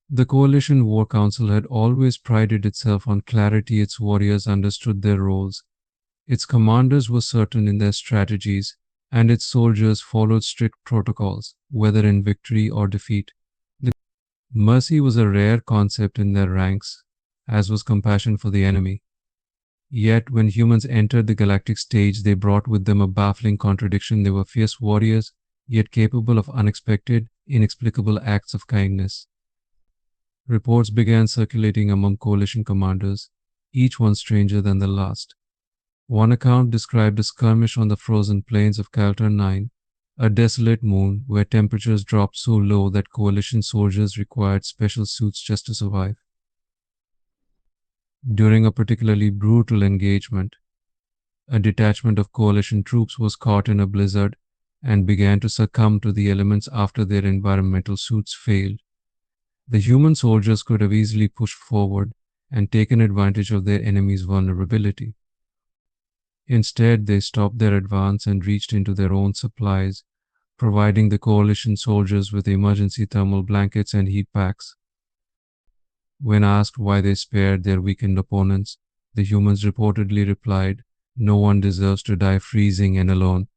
The Coalition War Council had always prided itself on clarity. Its warriors understood their roles. Its commanders were certain in their strategies, and its soldiers followed strict protocols, whether in victory or defeat. Mercy was a rare concept in their ranks, as was compassion for the enemy. Yet, when humans entered the galactic stage, they brought with them a baffling contradiction. They were fierce warriors, yet capable of unexpected, inexplicable acts of kindness. Reports began circulating among Coalition commanders, each one stranger than the last. One account described a skirmish on the frozen plains of Calter 9, a desolate moon where temperatures dropped so low that Coalition soldiers required special suits just to survive. During a particularly brutal engagement, a detachment of Coalition troops was caught in a blizzard, and began to succumb to the elements after their environmental suits failed. The human soldiers could have easily pushed forward and taken advantage of their enemy's vulnerability. Instead, they stopped their advance and reached into their own supplies, providing the coalition soldiers with emergency thermal blankets and heat packs. When asked why they spared their weakened opponents, the humans reportedly replied, "No one deserves to die freezing and alone."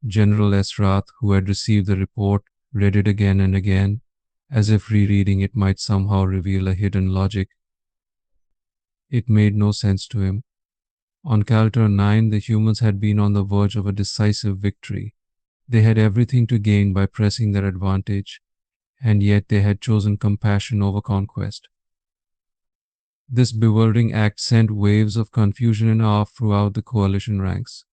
General Esrath, who had received the report, read it again and again, as if rereading it might somehow reveal a hidden logic. It made no sense to him. On Calter 9, the humans had been on the verge of a decisive victory. They had everything to gain by pressing their advantage, and yet they had chosen compassion over conquest. This bewildering act sent waves of confusion and awe throughout the coalition ranks.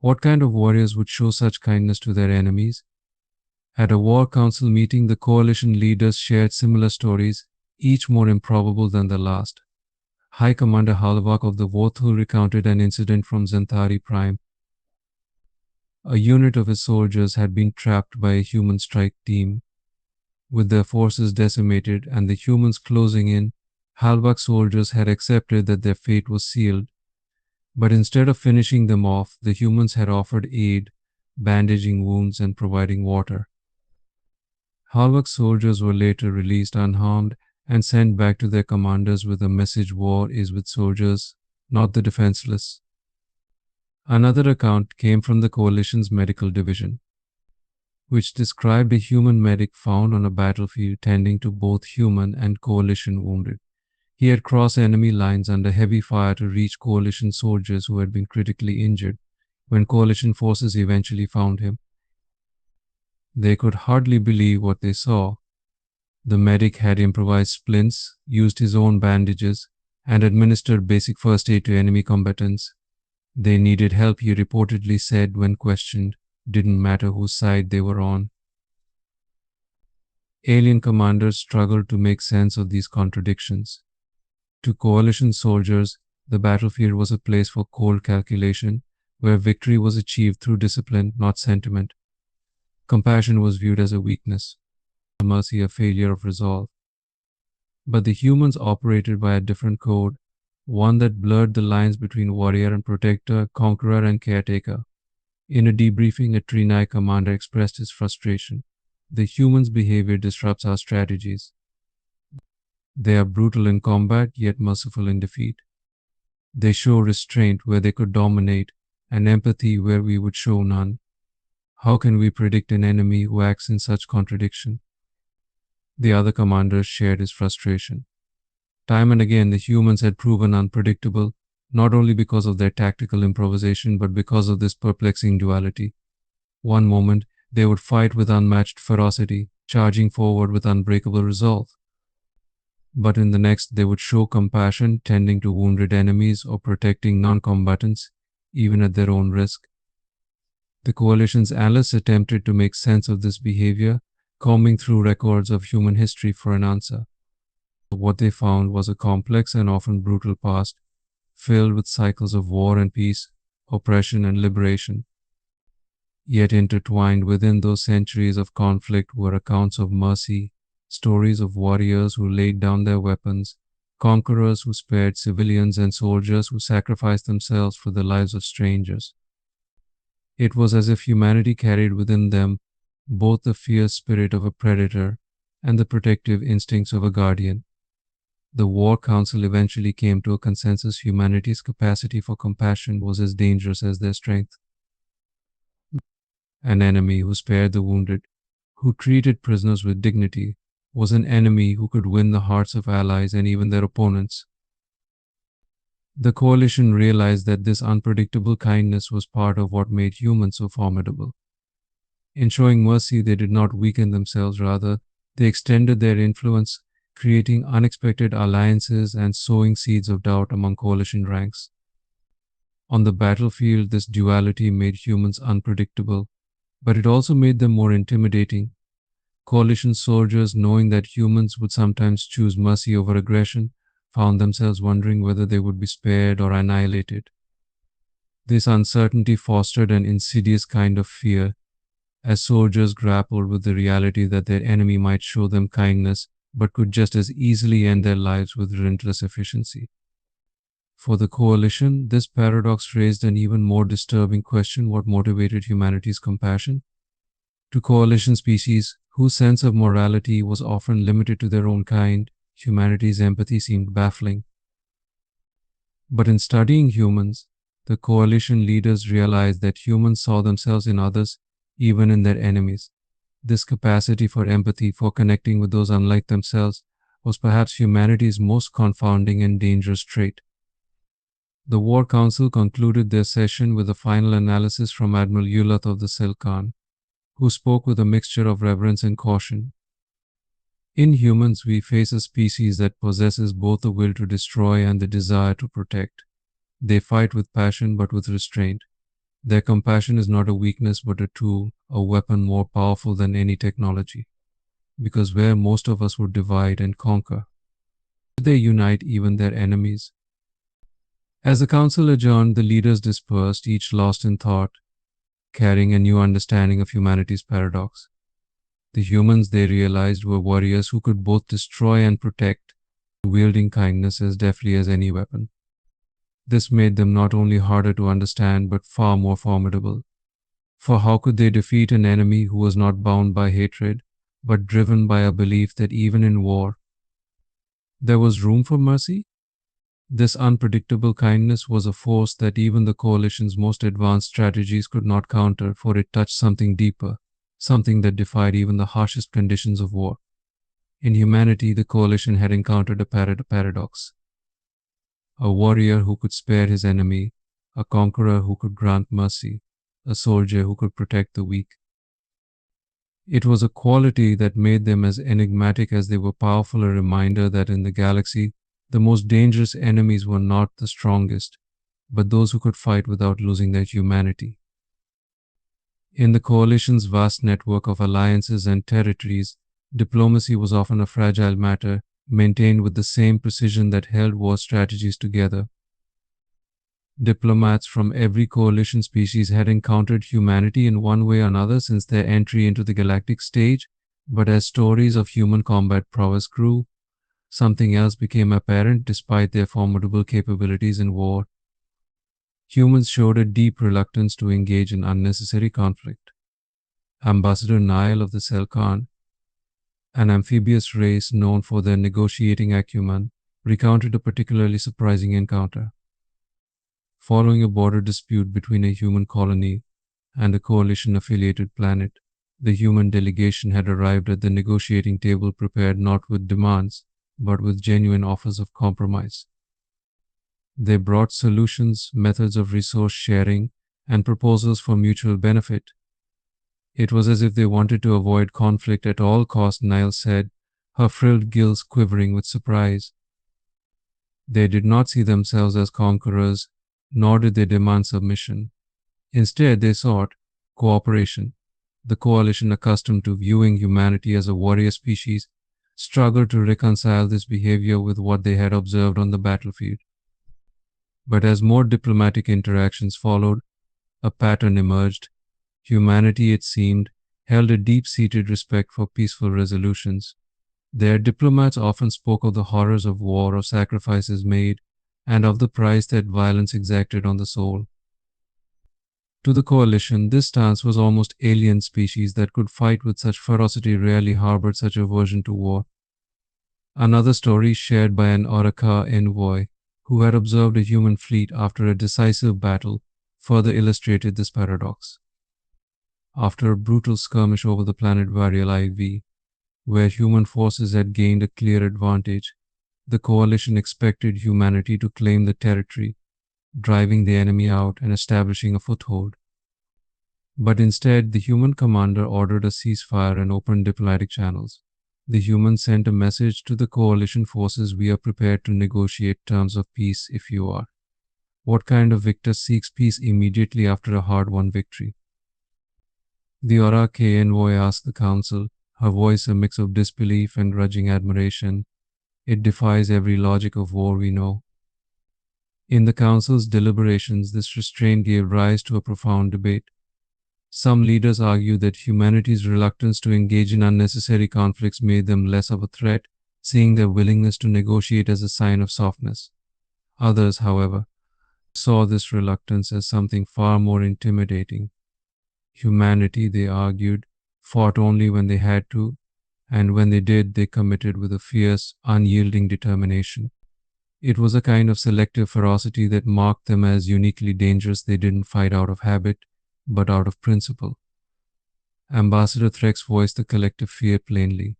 What kind of warriors would show such kindness to their enemies? At a war council meeting, the coalition leaders shared similar stories, each more improbable than the last. High Commander Halvak of the Vothul recounted an incident from Zentari Prime. A unit of his soldiers had been trapped by a human strike team. With their forces decimated and the humans closing in, Halvak's soldiers had accepted that their fate was sealed. But instead of finishing them off, the humans had offered aid, bandaging wounds and providing water. Halvak's soldiers were later released unharmed and sent back to their commanders with a message: war is with soldiers, not the defenseless. Another account came from the coalition's medical division, which described a human medic found on a battlefield tending to both human and coalition wounded. He had crossed enemy lines under heavy fire to reach coalition soldiers who had been critically injured when coalition forces eventually found him. They could hardly believe what they saw. The medic had improvised splints, used his own bandages, and administered basic first aid to enemy combatants. They needed help, he reportedly said when questioned. Didn't matter whose side they were on. Alien commanders struggled to make sense of these contradictions. To coalition soldiers, the battlefield was a place for cold calculation, where victory was achieved through discipline, not sentiment. Compassion was viewed as a weakness, mercy a failure of resolve. But the humans operated by a different code, one that blurred the lines between warrior and protector, conqueror and caretaker. In a debriefing, a Trinai commander expressed his frustration. The humans' behavior disrupts our strategies. They are brutal in combat, yet merciful in defeat. They show restraint where they could dominate, and empathy where we would show none. How can we predict an enemy who acts in such contradiction? The other commanders shared his frustration. Time and again, the humans had proven unpredictable, not only because of their tactical improvisation, but because of this perplexing duality. One moment, they would fight with unmatched ferocity, charging forward with unbreakable resolve. But in the next, they would show compassion, tending to wounded enemies or protecting non-combatants, even at their own risk. The coalition's analysts attempted to make sense of this behavior, combing through records of human history for an answer. What they found was a complex and often brutal past, filled with cycles of war and peace, oppression and liberation. Yet intertwined within those centuries of conflict were accounts of mercy, stories of warriors who laid down their weapons, conquerors who spared civilians, and soldiers who sacrificed themselves for the lives of strangers. It was as if humanity carried within them both the fierce spirit of a predator and the protective instincts of a guardian. The War Council eventually came to a consensus: humanity's capacity for compassion was as dangerous as their strength. An enemy who spared the wounded, who treated prisoners with dignity, was an enemy who could win the hearts of allies and even their opponents. The coalition realized that this unpredictable kindness was part of what made humans so formidable. In showing mercy, they did not weaken themselves, rather, they extended their influence, creating unexpected alliances and sowing seeds of doubt among coalition ranks. On the battlefield, this duality made humans unpredictable, but it also made them more intimidating. Coalition soldiers, knowing that humans would sometimes choose mercy over aggression, found themselves wondering whether they would be spared or annihilated. This uncertainty fostered an insidious kind of fear as soldiers grappled with the reality that their enemy might show them kindness but could just as easily end their lives with relentless efficiency. For the coalition, this paradox raised an even more disturbing question: what motivated humanity's compassion? To coalition species, whose sense of morality was often limited to their own kind, humanity's empathy seemed baffling. But in studying humans, the coalition leaders realized that humans saw themselves in others, even in their enemies. This capacity for empathy, for connecting with those unlike themselves, was perhaps humanity's most confounding and dangerous trait. The War Council concluded their session with a final analysis from Admiral Ulath of the Selkan, who spoke with a mixture of reverence and caution. In humans, we face a species that possesses both the will to destroy and the desire to protect. They fight with passion but with restraint. Their compassion is not a weakness but a tool, a weapon more powerful than any technology. Because where most of us would divide and conquer, they unite even their enemies. As the council adjourned, the leaders dispersed, each lost in thought, carrying a new understanding of humanity's paradox. The humans, they realized, were warriors who could both destroy and protect, wielding kindness as deftly as any weapon. This made them not only harder to understand, but far more formidable. For how could they defeat an enemy who was not bound by hatred, but driven by a belief that even in war, there was room for mercy? This unpredictable kindness was a force that even the coalition's most advanced strategies could not counter, for it touched something deeper, something that defied even the harshest conditions of war. In humanity, the coalition had encountered a paradox. A warrior who could spare his enemy, a conqueror who could grant mercy, a soldier who could protect the weak. It was a quality that made them as enigmatic as they were powerful, a reminder that in the galaxy, the most dangerous enemies were not the strongest, but those who could fight without losing their humanity. In the coalition's vast network of alliances and territories, diplomacy was often a fragile matter, maintained with the same precision that held war strategies together. Diplomats from every coalition species had encountered humanity in one way or another since their entry into the galactic stage, but as stories of human combat prowess grew, something else became apparent. Despite their formidable capabilities in war, humans showed a deep reluctance to engage in unnecessary conflict. Ambassador Nile of the Selkan, an amphibious race known for their negotiating acumen, recounted a particularly surprising encounter. Following a border dispute between a human colony and a coalition-affiliated planet, the human delegation had arrived at the negotiating table prepared not with demands, but with genuine offers of compromise. They brought solutions, methods of resource sharing, and proposals for mutual benefit. It was as if they wanted to avoid conflict at all costs, Nile said, her frilled gills quivering with surprise. They did not see themselves as conquerors, nor did they demand submission. Instead, they sought cooperation. The coalition, accustomed to viewing humanity as a warrior species, struggled to reconcile this behavior with what they had observed on the battlefield. But as more diplomatic interactions followed, a pattern emerged. Humanity, it seemed, held a deep-seated respect for peaceful resolutions. Their diplomats often spoke of the horrors of war, of sacrifices made, and of the price that violence exacted on the soul. To the coalition, this stance was almost alien. Species that could fight with such ferocity rarely harbored such aversion to war. Another story, shared by an Oraka envoy who had observed a human fleet after a decisive battle, further illustrated this paradox. After a brutal skirmish over the planet Varial IV, where human forces had gained a clear advantage, the coalition expected humanity to claim the territory, driving the enemy out and establishing a foothold. But instead, the human commander ordered a ceasefire and opened diplomatic channels. The humans sent a message to the coalition forces: we are prepared to negotiate terms of peace if you are. What kind of victor seeks peace immediately after a hard-won victory? The Oraka envoy asked the council, her voice a mix of disbelief and grudging admiration. It defies every logic of war we know. In the Council's deliberations, this restraint gave rise to a profound debate. Some leaders argued that humanity's reluctance to engage in unnecessary conflicts made them less of a threat, seeing their willingness to negotiate as a sign of softness. Others, however, saw this reluctance as something far more intimidating. Humanity, they argued, fought only when they had to, and when they did, they committed with a fierce, unyielding determination. It was a kind of selective ferocity that marked them as uniquely dangerous. They didn't fight out of habit, but out of principle. Ambassador Threx voiced the collective fear plainly.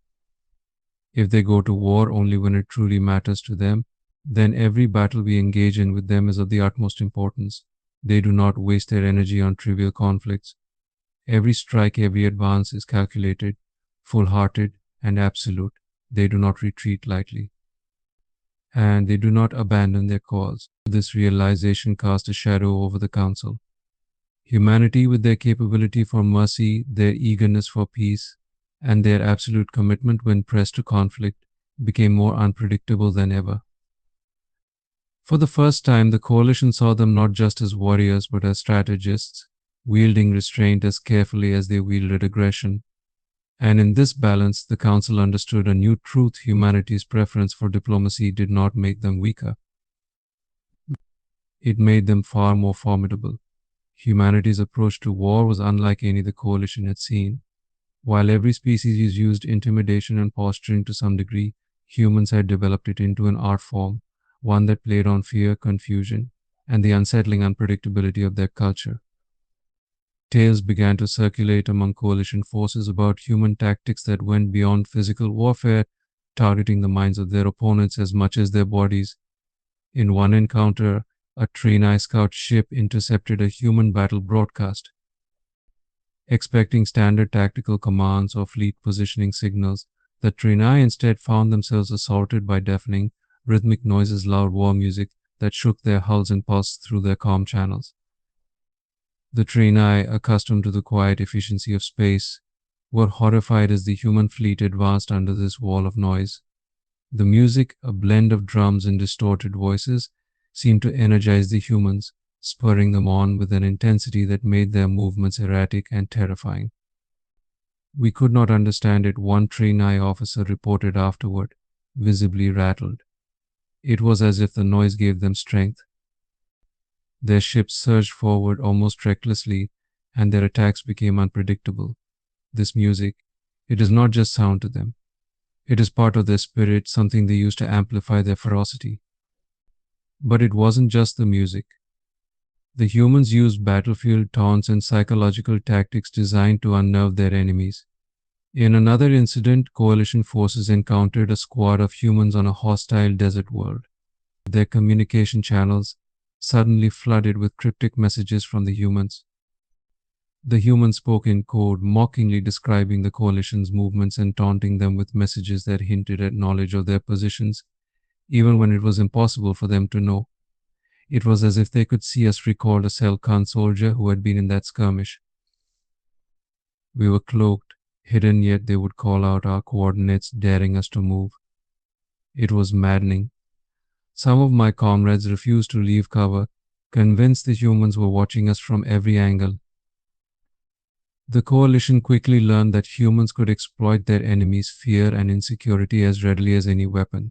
If they go to war only when it truly matters to them, then every battle we engage in with them is of the utmost importance. They do not waste their energy on trivial conflicts. Every strike, every advance is calculated, full-hearted, and absolute. They do not retreat lightly. And they do not abandon their cause. This realization cast a shadow over the Council. Humanity, with their capability for mercy, their eagerness for peace, and their absolute commitment when pressed to conflict, became more unpredictable than ever. For the first time, the coalition saw them not just as warriors but as strategists, wielding restraint as carefully as they wielded aggression. And in this balance, the Council understood a new truth: humanity's preference for diplomacy did not make them weaker. It made them far more formidable. Humanity's approach to war was unlike any the coalition had seen. While every species used intimidation and posturing to some degree, humans had developed it into an art form, one that played on fear, confusion, and the unsettling unpredictability of their culture. Tales began to circulate among coalition forces about human tactics that went beyond physical warfare, targeting the minds of their opponents as much as their bodies. In one encounter, a Trini scout ship intercepted a human battle broadcast. Expecting standard tactical commands or fleet positioning signals, the Trini instead found themselves assaulted by deafening, rhythmic noises, loud war music that shook their hulls and pulsed through their comm channels. The Trini, accustomed to the quiet efficiency of space, were horrified as the human fleet advanced under this wall of noise. The music, a blend of drums and distorted voices, seemed to energize the humans, spurring them on with an intensity that made their movements erratic and terrifying. "We could not understand it," one Trini officer reported afterward, visibly rattled. "It was as if the noise gave them strength." Their ships surged forward almost recklessly, and their attacks became unpredictable. This music, it is not just sound to them. It is part of their spirit, something they use to amplify their ferocity. But it wasn't just the music. The humans used battlefield taunts and psychological tactics designed to unnerve their enemies. In another incident, coalition forces encountered a squad of humans on a hostile desert world. Their communication channels suddenly flooded with cryptic messages from the humans. The humans spoke in code, mockingly describing the coalition's movements and taunting them with messages that hinted at knowledge of their positions, even when it was impossible for them to know. It was as if they could see us, recalled a Selkan soldier who had been in that skirmish. "We were cloaked, hidden, yet they would call out our coordinates, daring us to move. It was maddening. Some of my comrades refused to leave cover, convinced the humans were watching us from every angle." The coalition quickly learned that humans could exploit their enemies' fear and insecurity as readily as any weapon.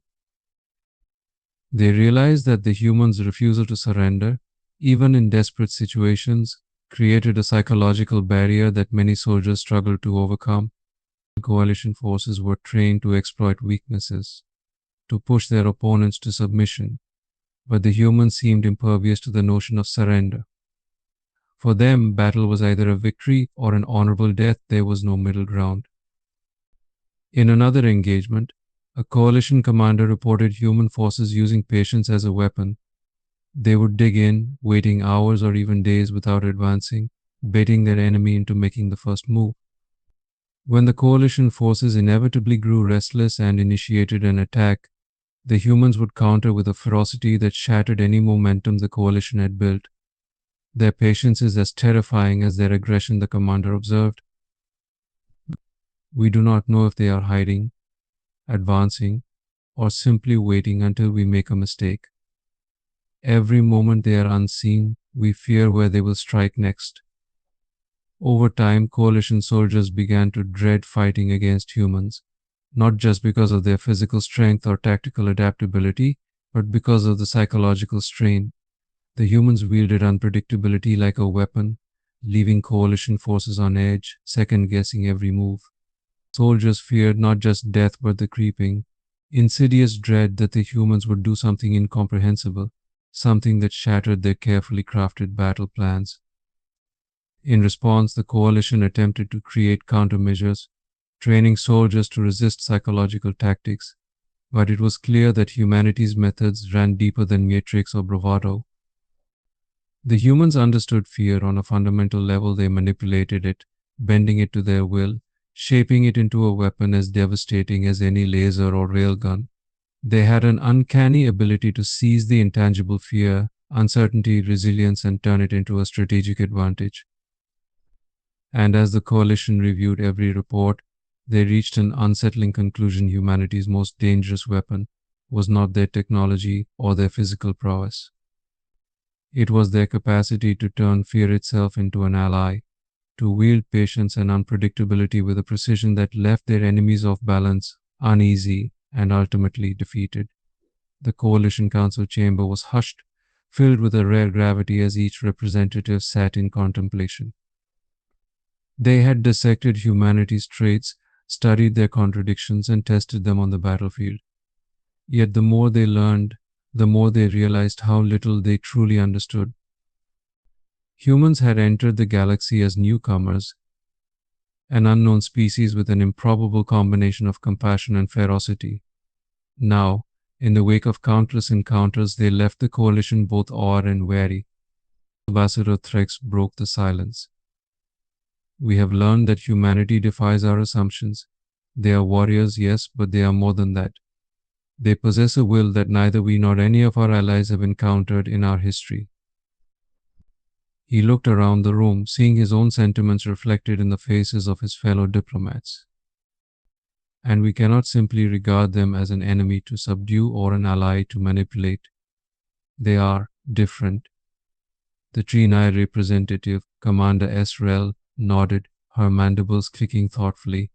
They realized that the humans' refusal to surrender, even in desperate situations, created a psychological barrier that many soldiers struggled to overcome. Coalition forces were trained to exploit weaknesses, to push their opponents to submission, but the humans seemed impervious to the notion of surrender. For them, battle was either a victory or an honorable death. There was no middle ground. In another engagement, a coalition commander reported human forces using patience as a weapon. They would dig in, waiting hours or even days without advancing, baiting their enemy into making the first move. When the coalition forces inevitably grew restless and initiated an attack, the humans would counter with a ferocity that shattered any momentum the coalition had built. "Their patience is as terrifying as their aggression," the commander observed. "We do not know if they are hiding, advancing, or simply waiting until we make a mistake." Every moment they are unseen, we fear where they will strike next. Over time, coalition soldiers began to dread fighting against humans, not just because of their physical strength or tactical adaptability, but because of the psychological strain. The humans wielded unpredictability like a weapon, leaving coalition forces on edge, second guessing every move. Soldiers feared not just death but the creeping, insidious dread that the humans would do something incomprehensible, something that shattered their carefully crafted battle plans. In response, the coalition attempted to create countermeasures, training soldiers to resist psychological tactics, but it was clear that humanity's methods ran deeper than mere tricks or bravado. The humans understood fear on a fundamental level. They manipulated it, bending it to their will, shaping it into a weapon as devastating as any laser or railgun. They had an uncanny ability to seize the intangible fear, uncertainty, resilience, and turn it into a strategic advantage. And as the coalition reviewed every report, they reached an unsettling conclusion: humanity's most dangerous weapon was not their technology or their physical prowess. It was their capacity to turn fear itself into an ally, to wield patience and unpredictability with a precision that left their enemies off balance, uneasy, and ultimately defeated. The Coalition Council chamber was hushed, filled with a rare gravity as each representative sat in contemplation. They had dissected humanity's traits, studied their contradictions, and tested them on the battlefield. Yet the more they learned, the more they realized how little they truly understood. Humans had entered the galaxy as newcomers, an unknown species with an improbable combination of compassion and ferocity. Now, in the wake of countless encounters, they left the coalition both awed and wary. Ambassador Threx broke the silence. We have learned that humanity defies our assumptions. They are warriors, yes, but they are more than that. They possess a will that neither we nor any of our allies have encountered in our history. He looked around the room, seeing his own sentiments reflected in the faces of his fellow diplomats. And we cannot simply regard them as an enemy to subdue or an ally to manipulate. They are different. The Trini representative, Commander Esrel, nodded, her mandibles clicking thoughtfully.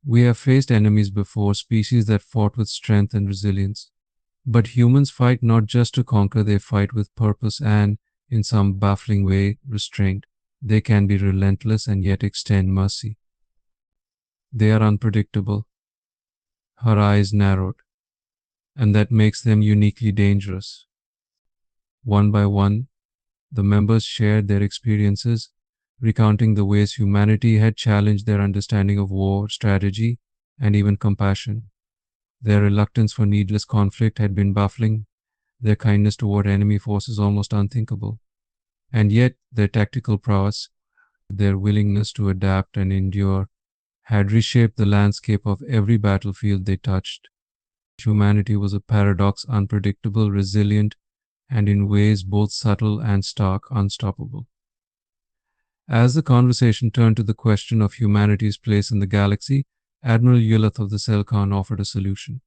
We have faced enemies before, species that fought with strength and resilience. But humans fight not just to conquer, they fight with purpose and, in some baffling way, restraint. They can be relentless and yet extend mercy. They are unpredictable. Her eyes narrowed, and that makes them uniquely dangerous. One by one, the members shared their experiences, recounting the ways humanity had challenged their understanding of war, strategy, and even compassion. Their reluctance for needless conflict had been baffling, their kindness toward enemy forces almost unthinkable. And yet, their tactical prowess, their willingness to adapt and endure, had reshaped the landscape of every battlefield they touched. Humanity was a paradox, unpredictable, resilient, and in ways both subtle and stark, unstoppable. As the conversation turned to the question of humanity's place in the galaxy, Admiral Yulith of the Selkhan offered a solution.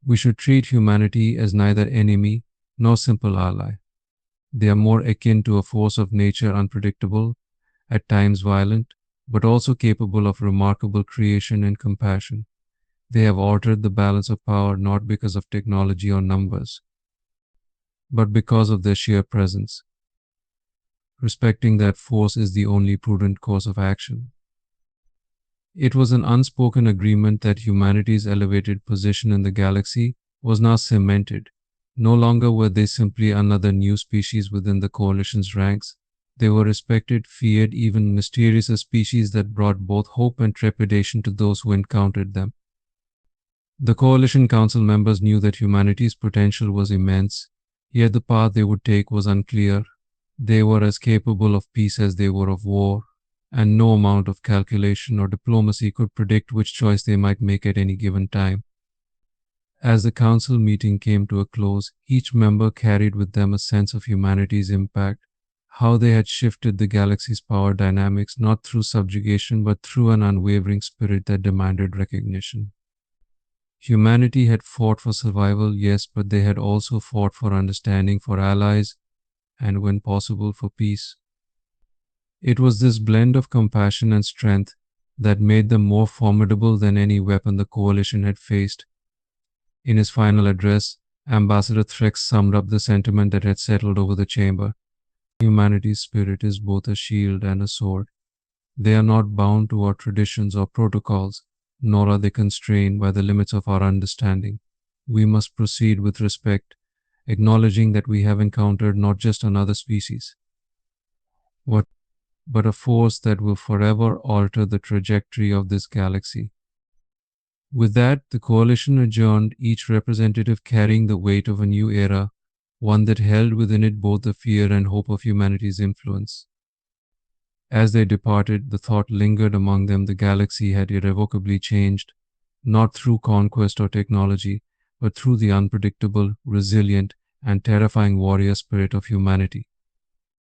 We should treat humanity as neither enemy nor simple ally. They are more akin to a force of nature, unpredictable, at times violent, but also capable of remarkable creation and compassion. They have altered the balance of power not because of technology or numbers, but because of their sheer presence. Respecting that force is the only prudent course of action. It was an unspoken agreement that humanity's elevated position in the galaxy was now cemented. No longer were they simply another new species within the coalition's ranks. They were respected, feared, even mysterious, a species that brought both hope and trepidation to those who encountered them. The Coalition Council members knew that humanity's potential was immense, yet the path they would take was unclear. They were as capable of peace as they were of war, and no amount of calculation or diplomacy could predict which choice they might make at any given time. As the council meeting came to a close, each member carried with them a sense of humanity's impact, how they had shifted the galaxy's power dynamics not through subjugation but through an unwavering spirit that demanded recognition. Humanity had fought for survival, yes, but they had also fought for understanding, for allies, and when possible, for peace. It was this blend of compassion and strength that made them more formidable than any weapon the coalition had faced. In his final address, Ambassador Threx summed up the sentiment that had settled over the chamber. Humanity's spirit is both a shield and a sword. They are not bound to our traditions or protocols, nor are they constrained by the limits of our understanding. We must proceed with respect, acknowledging that we have encountered not just another species, what, but a force that will forever alter the trajectory of this galaxy. With that, the coalition adjourned, each representative carrying the weight of a new era, one that held within it both the fear and hope of humanity's influence. As they departed, the thought lingered among them: the galaxy had irrevocably changed, not through conquest or technology, but through the unpredictable, resilient, and terrifying warrior spirit of humanity.